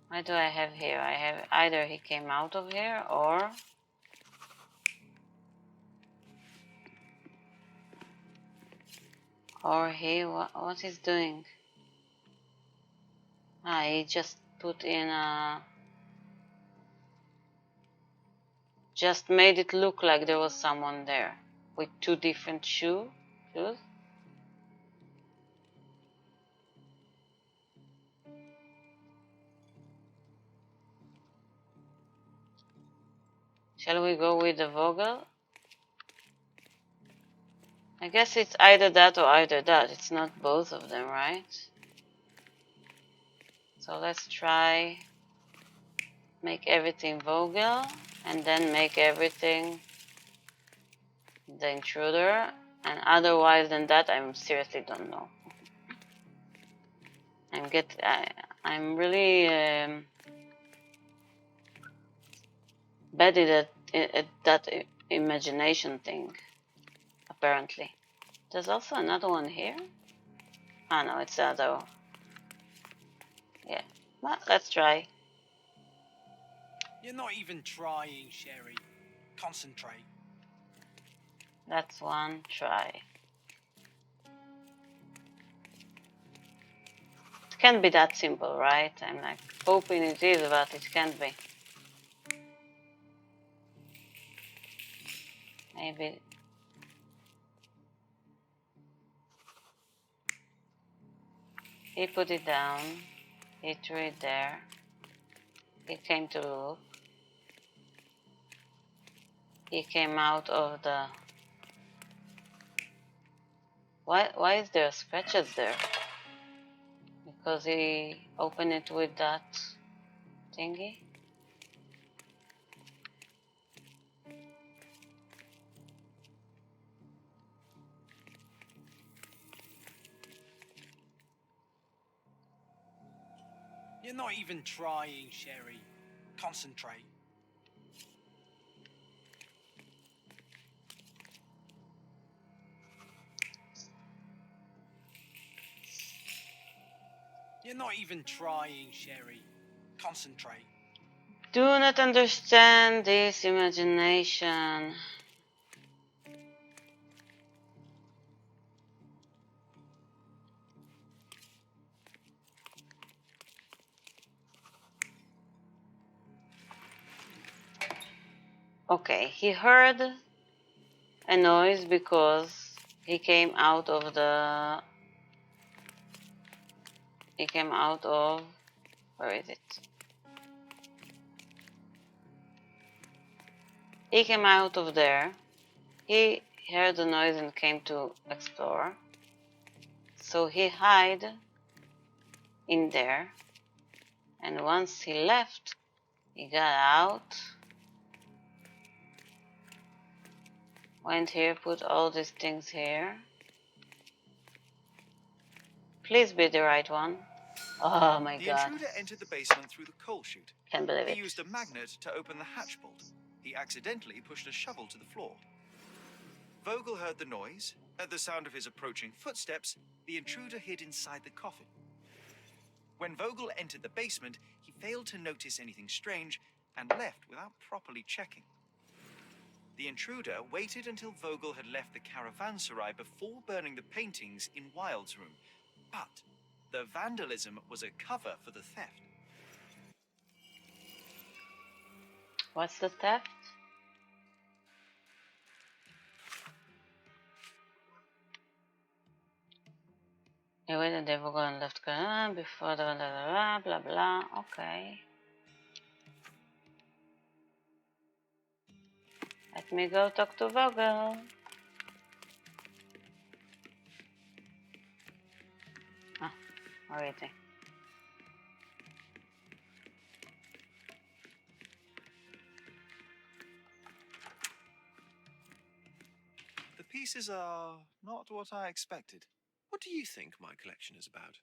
What do I have here? I have either he came out of here or what he's doing? Ah, he just put in a, just made it look like there was someone there with two different shoes. Shall we go with the Vogel? I guess it's either that or either that. It's not both of them, right? So let's try make everything Vogel and then make everything the intruder, and otherwise than that I seriously don't know. I'm really bad at that imagination thing, apparently. There's also another one here. Ah no, it's the other one. Yeah, well, let's try. You're not even trying, Sherry. Concentrate. That's one try. It can't be that simple, right? I'm like hoping it is, but it can't be. Maybe. He put it down. He threw it there. He came to look. He came out of the... Why is there scratches there? Because he opened it with that thingy? You're not even trying, Sherry. Concentrate. You're not even trying, Sherry. Concentrate. Do not understand this imagination. Okay, he heard a noise because he came out of the... He came out of... Where is it? He came out of there. He heard the noise and came to explore. So he hid in there. And once he left, he got out. Went here, put all these things here. Please be the right one. Oh my The god. intruder entered the basement through the coal chute. Can't believe He it. used a magnet to open the hatch bolt. He accidentally pushed a shovel to the floor. Vogel heard the noise. At the sound of his approaching footsteps, the intruder hid inside the coffin. When Vogel entered the basement, he failed to notice anything strange and left without properly checking. The intruder waited until Vogel had left the caravanserai before burning the paintings in Wilde's room. But the vandalism was a cover for the theft. What's the theft? He waited there for and left before the blah blah blah. Okay. Let me go talk to Vogel. already. The pieces are not what I expected. What do you think my collection is about?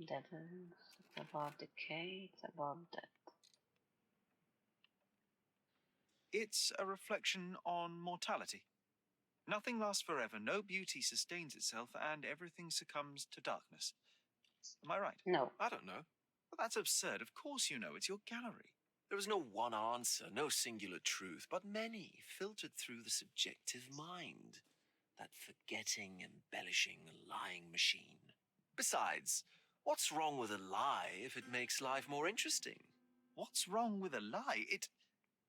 That is, it's about decay, it's about that. It's a reflection on mortality. Nothing lasts forever, no beauty sustains itself, and everything succumbs to darkness. Am I right? No. I don't know. Well, that's absurd. Of course you know. It's your gallery. There is no one answer, no singular truth, but many filtered through the subjective mind. That forgetting, embellishing, lying machine. Besides, what's wrong with a lie if it makes life more interesting? What's wrong with a lie? It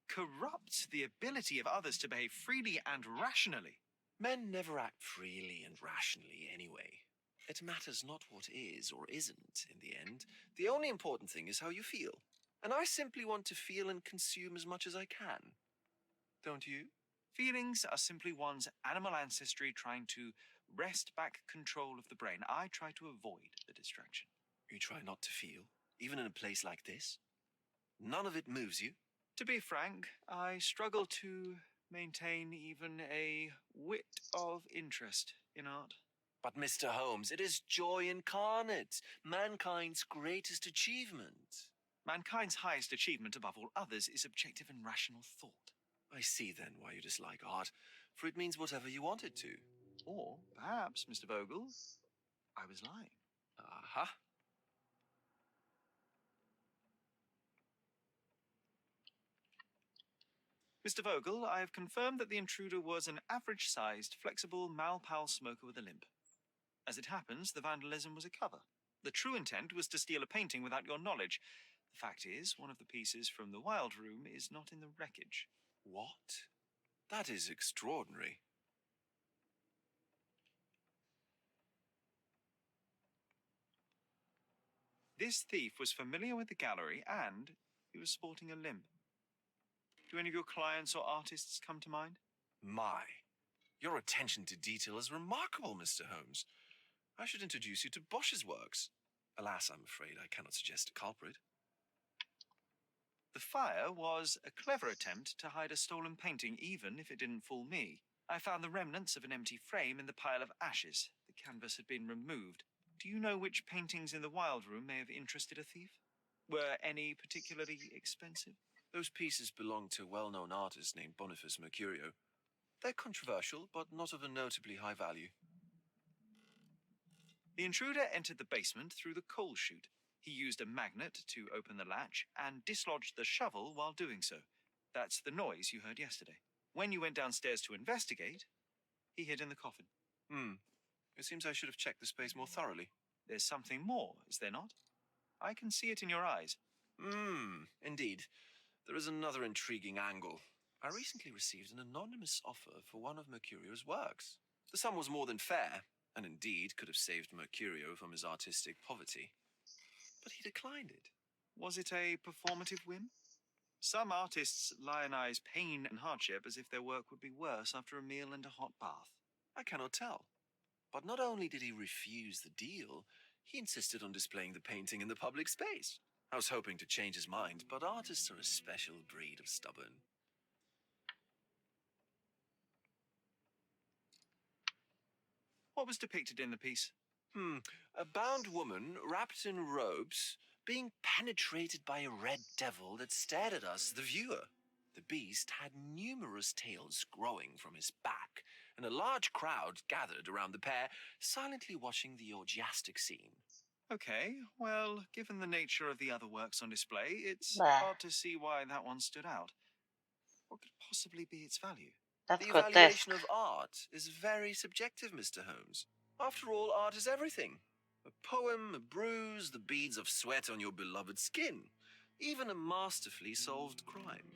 corrupts the ability of others to behave freely and rationally. Men never act freely and rationally anyway. It matters not what is or isn't in the end. The only important thing is how you feel. And I simply want to feel and consume as much as I can. Don't you? Feelings are simply one's animal ancestry trying to wrest back control of the brain. I try to avoid the distraction. You try not to feel, even in a place like this? None of it moves you? To be frank, I struggle to maintain even a whit of interest in art. But Mr. Holmes, it is joy incarnate, mankind's greatest achievement. Mankind's highest achievement above all others is objective and rational thought. I see then why you dislike art, for it means whatever you want it to. Or perhaps, Mr. Vogel, I was lying. Aha. Mr. Vogel, I have confirmed that the intruder was an average-sized, flexible Malpal smoker with a limp. As it happens, the vandalism was a cover. The true intent was to steal a painting without your knowledge. The fact is, one of the pieces from the Wild Room is not in the wreckage. What? That is extraordinary. This thief was familiar with the gallery and he was sporting a limp. Do any of your clients or artists come to mind? My, your attention to detail is remarkable, Mr. Holmes. I should introduce you to Bosch's works. Alas, I'm afraid I cannot suggest a culprit. The fire was a clever attempt to hide a stolen painting, even if it didn't fool me. I found the remnants of an empty frame in the pile of ashes. The canvas had been removed. Do you know which paintings in the Wild Room may have interested a thief? Were any particularly expensive? Those pieces belong to a well-known artist named Boniface Mercurio. They're controversial, but not of a notably high value. The intruder entered the basement through the coal chute. He used a magnet to open the latch and dislodged the shovel while doing so. That's the noise you heard yesterday. When you went downstairs to investigate, he hid in the coffin. It seems I should have checked the space more thoroughly. There's something more, is there not? I can see it in your eyes. Indeed. There is another intriguing angle. I recently received an anonymous offer for one of Mercurio's works. The sum was more than fair, and indeed could have saved Mercurio from his artistic poverty. But he declined it. Was it a performative whim? Some artists lionize pain and hardship as if their work would be worse after a meal and a hot bath. I cannot tell. But not only did he refuse the deal, he insisted on displaying the painting in the public space. I was hoping to change his mind, but artists are a special breed of stubborn. What was depicted in the piece? A bound woman, wrapped in robes, being penetrated by a red devil that stared at us, the viewer. The beast had numerous tails growing from his back, and a large crowd gathered around the pair, silently watching the orgiastic scene. Okay, well, given the nature of the other works on display, it's Bah. hard to see why that one stood out. What could possibly be its value? That's The grotesque. evaluation of art is very subjective, Mr. Holmes. After all, art is everything. A poem, a bruise, the beads of sweat on your beloved skin. Even a masterfully solved crime.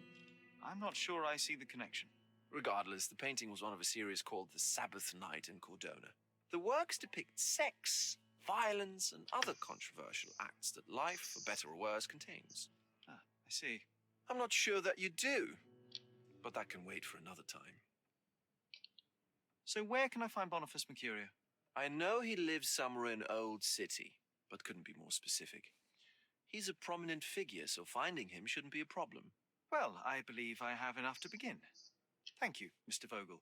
I'm not sure I see the connection. Regardless, the painting was one of a series called The Sabbath Night in Cordona. The works depict sex, violence, and other controversial acts that life, for better or worse, contains. I see. I'm not sure that you do, but that can wait for another time. So where can I find Boniface Mercurio? I know he lives somewhere in Old City, but couldn't be more specific. He's a prominent figure, so finding him shouldn't be a problem. Well, I believe I have enough to begin. Thank you, Mr. Vogel.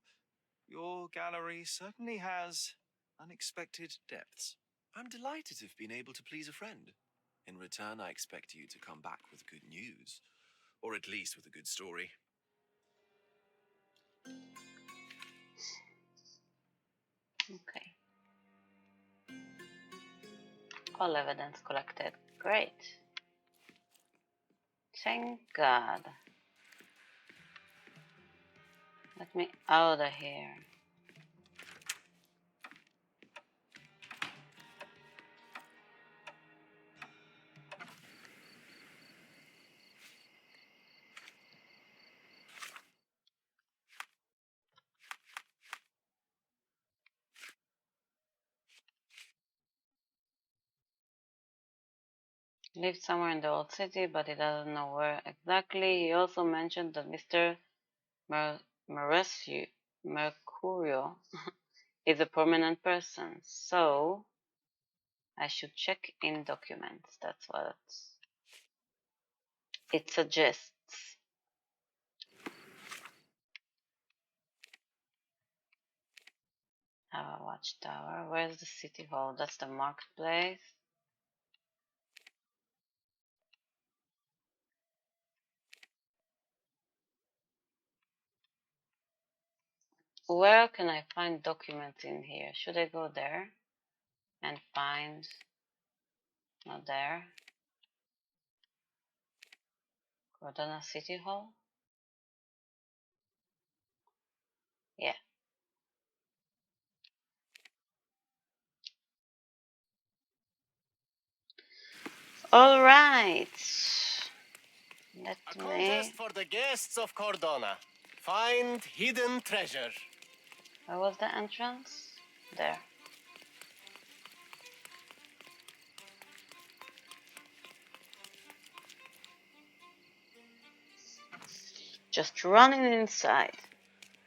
Your gallery certainly has unexpected depths. I'm delighted to have been able to please a friend. In return, I expect you to come back with good news. Or at least with a good story. Okay. All evidence collected. Great. Thank God. Let me out of here. Lived somewhere in the old city, but he doesn't know where exactly. He also mentioned that Mr. Mercurio is a permanent person, so I should check in documents. That's what it suggests. Have a watchtower. Where's the city hall? That's the marketplace. Where can I find documents in here? Should I go there and find? Not there. Cordona City Hall? Yeah. All right. Let A me. contest for the guests of Cordona. Find hidden treasure. Where was the entrance? There. Just running inside.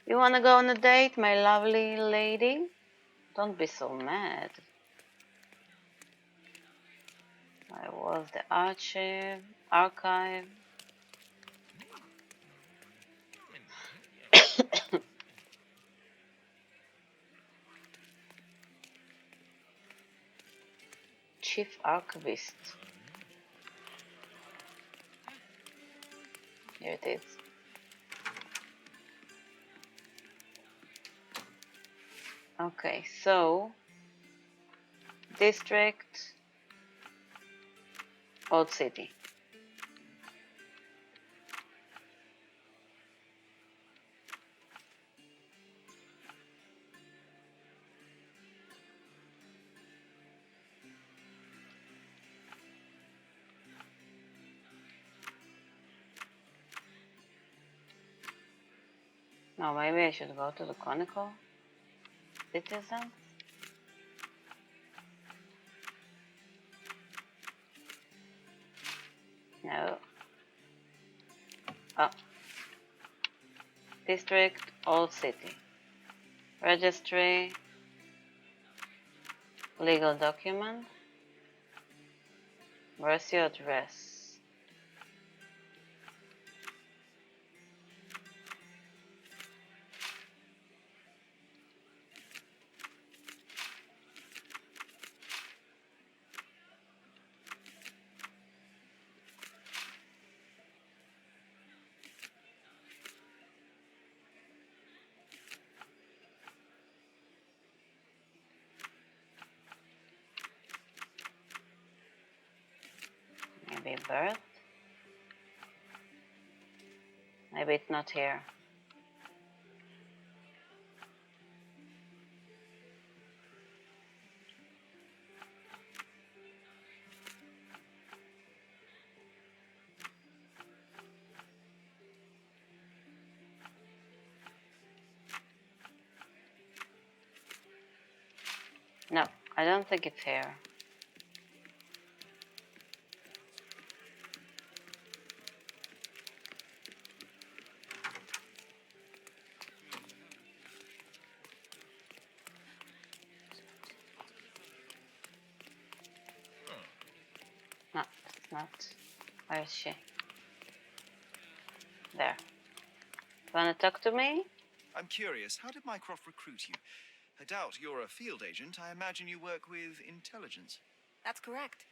You wanna go on a date, my lovely lady? Don't be so mad. Where was the archive? Chief Archivist. Here it is. Okay, so district, Old City. No, maybe I should go to the Chronicle. Citizen? No. Oh. District, Old City. Registry, legal document. Where's your address? Maybe birth? Maybe it's not here. No, I don't think it's here. not. Where is she? There. Wanna talk to me? I'm curious, how did Mycroft recruit you? I doubt you're a field agent. I imagine you work with intelligence. That's correct.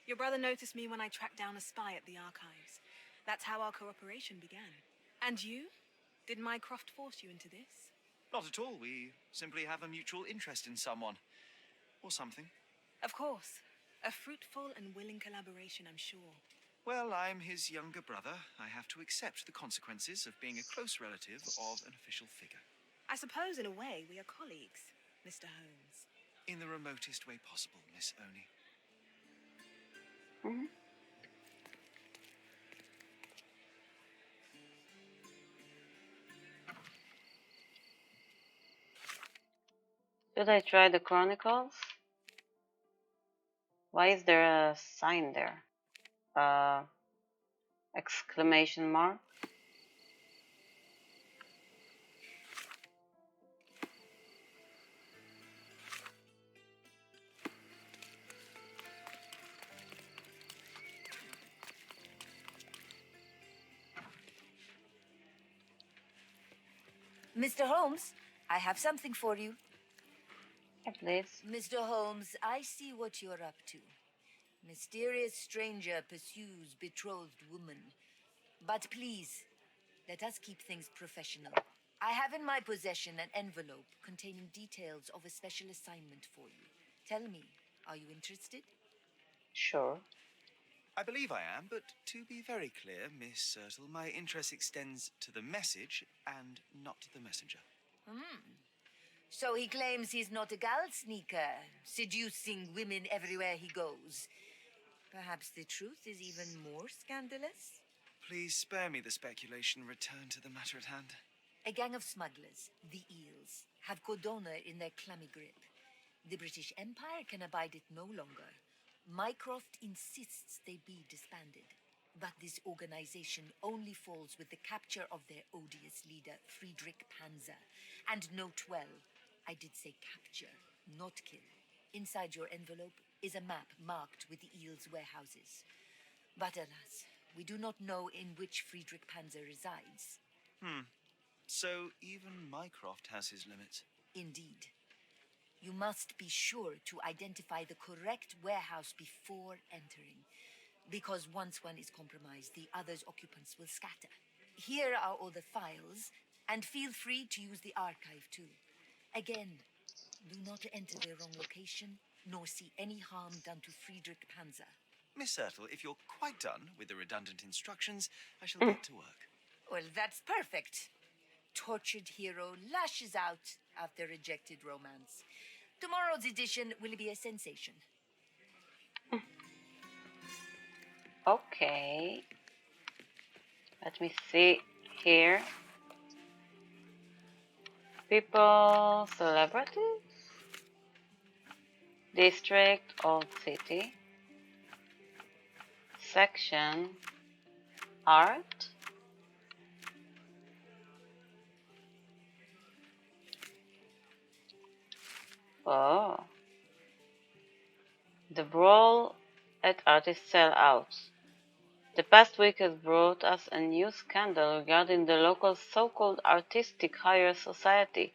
Your brother noticed me when I tracked down a spy at the archives. That's how our cooperation began. And you? Did Mycroft force you into this? Not at all. We simply have a mutual interest in someone. Or something. Of course. A fruitful and willing collaboration, I'm sure. Well, I'm his younger brother. I have to accept the consequences of being a close relative of an official figure. I suppose, in a way, we are colleagues, Mr. Holmes. In the remotest way possible, Miss Oni. Mm-hmm. Should I try the Chronicles? Why is there a sign there? Exclamation mark? Mr. Holmes, I have something for you. Yeah, please. Mr. Holmes, I see what you're up to. Mysterious stranger pursues betrothed woman. But please, let us keep things professional. I have in my possession an envelope containing details of a special assignment for you. Tell me, are you interested? Sure. I believe I am, but to be very clear, Miss Sertle, my interest extends to the message and not the messenger. So he claims he's not a gal sneaker, seducing women everywhere he goes. Perhaps the truth is even more scandalous? Please spare me the speculation. Return to the matter at hand. A gang of smugglers, the Eels, have Codona in their clammy grip. The British Empire can abide it no longer. Mycroft insists they be disbanded. But this organization only falls with the capture of their odious leader, Friedrich Panzer. And note well, I did say capture, not kill. Inside your envelope is a map marked with the Eels' warehouses. But alas, we do not know in which Friedrich Panzer resides. So even Mycroft has his limits. Indeed. You must be sure to identify the correct warehouse before entering, because once one is compromised, the other's occupants will scatter. Here are all the files, and feel free to use the archive too. Again, do not enter the wrong location, nor see any harm done to Friedrich Panzer. Miss Sertle, if you're quite done with the redundant instructions, I shall get to work. Well, that's perfect. Tortured hero lashes out after rejected romance. Tomorrow's edition will be a sensation. Okay. Let me see here. People, celebrities, district, old city, section, art. Oh. The brawl at artist sellouts. The past week has brought us a new scandal regarding the local so-called artistic higher society.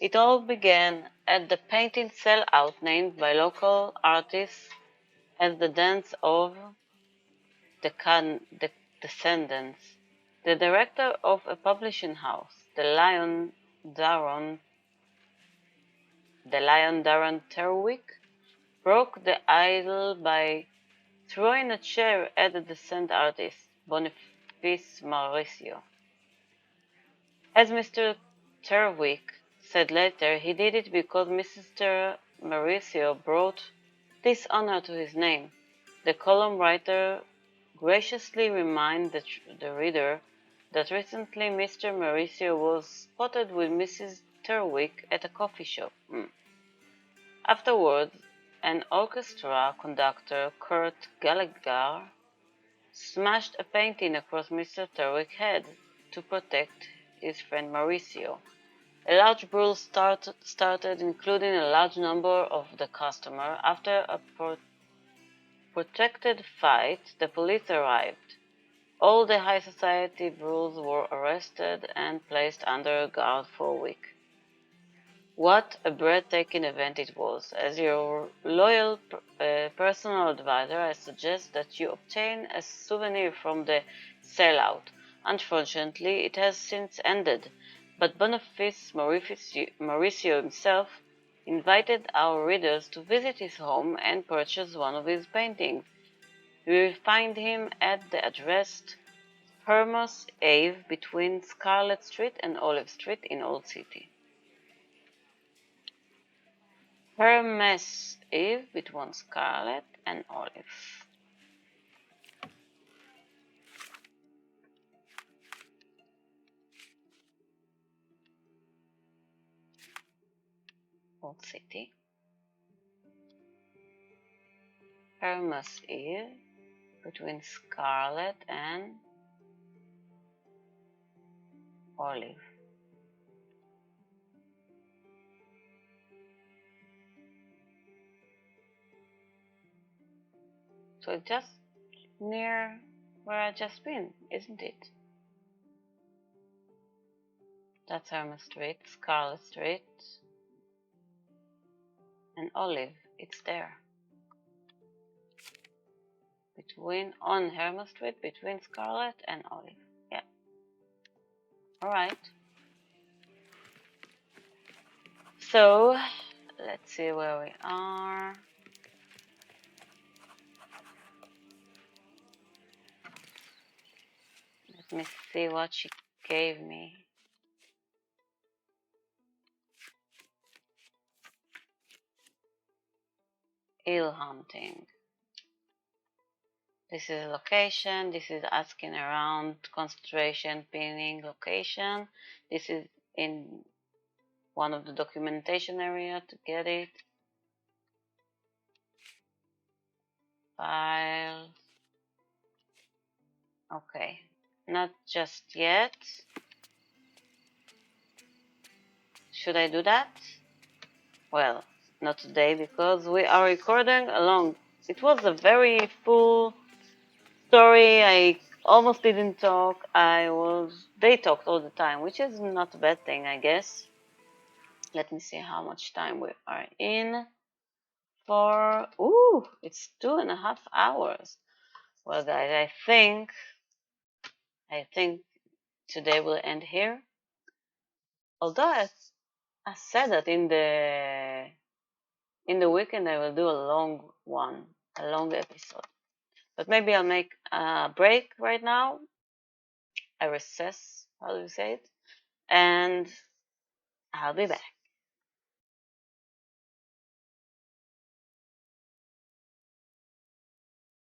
It all began at the painting sellout named by local artists as the Dance of the Descendants. The director of a publishing house, the Lion Daron Terwick, broke the idol by throwing a chair at the descent artist, Boniface Mauricio. As Mr. Terwick said later, he did it because Mr. Mauricio brought dishonor to his name. The column writer graciously reminded the reader that recently Mr. Mauricio was spotted with Mrs. Terwick at a coffee shop. Afterwards, an orchestra conductor, Kurt Gallagher, smashed a painting across Mr. Terwick's head to protect his friend Mauricio. A large brawl started, including a large number of the customers, after a protracted fight, the police arrived. All the high society bros were arrested and placed under guard for a week. What a breathtaking event it was. As your loyal personal advisor, I suggest that you obtain a souvenir from the sellout. Unfortunately, it has since ended, but Boniface Mauricio himself invited our readers to visit his home and purchase one of his paintings. You will find him at the address Hermos Ave between Scarlet Street and Olive Street in Old City. Hermes Eve between Scarlet and Olive. Old City. Hermes Eve between Scarlet and Olive. So it's just near where I just been, isn't it? That's Hermes Street, Scarlet Street, and Olive. It's there. On Hermes Street, between Scarlet and Olive. Yeah. Alright. So, let's see where we are. Let me see what she gave me. Eel hunting. This is location. This is asking around concentration, pinning, location. This is in one of the documentation area to get it. Files. Okay, not just yet. Should I do that? Well, not today because we are recording along. It was a very full story. I almost didn't talk. They talked all the time, which is not a bad thing, I guess. Let me see how much time we are in for. Ooh, it's 2.5 hours. Well, guys, I think today will end here. Although I said that in the weekend I will do a long one, a long episode. But maybe I'll make a break right now, a recess, how do you say it? And I'll be back.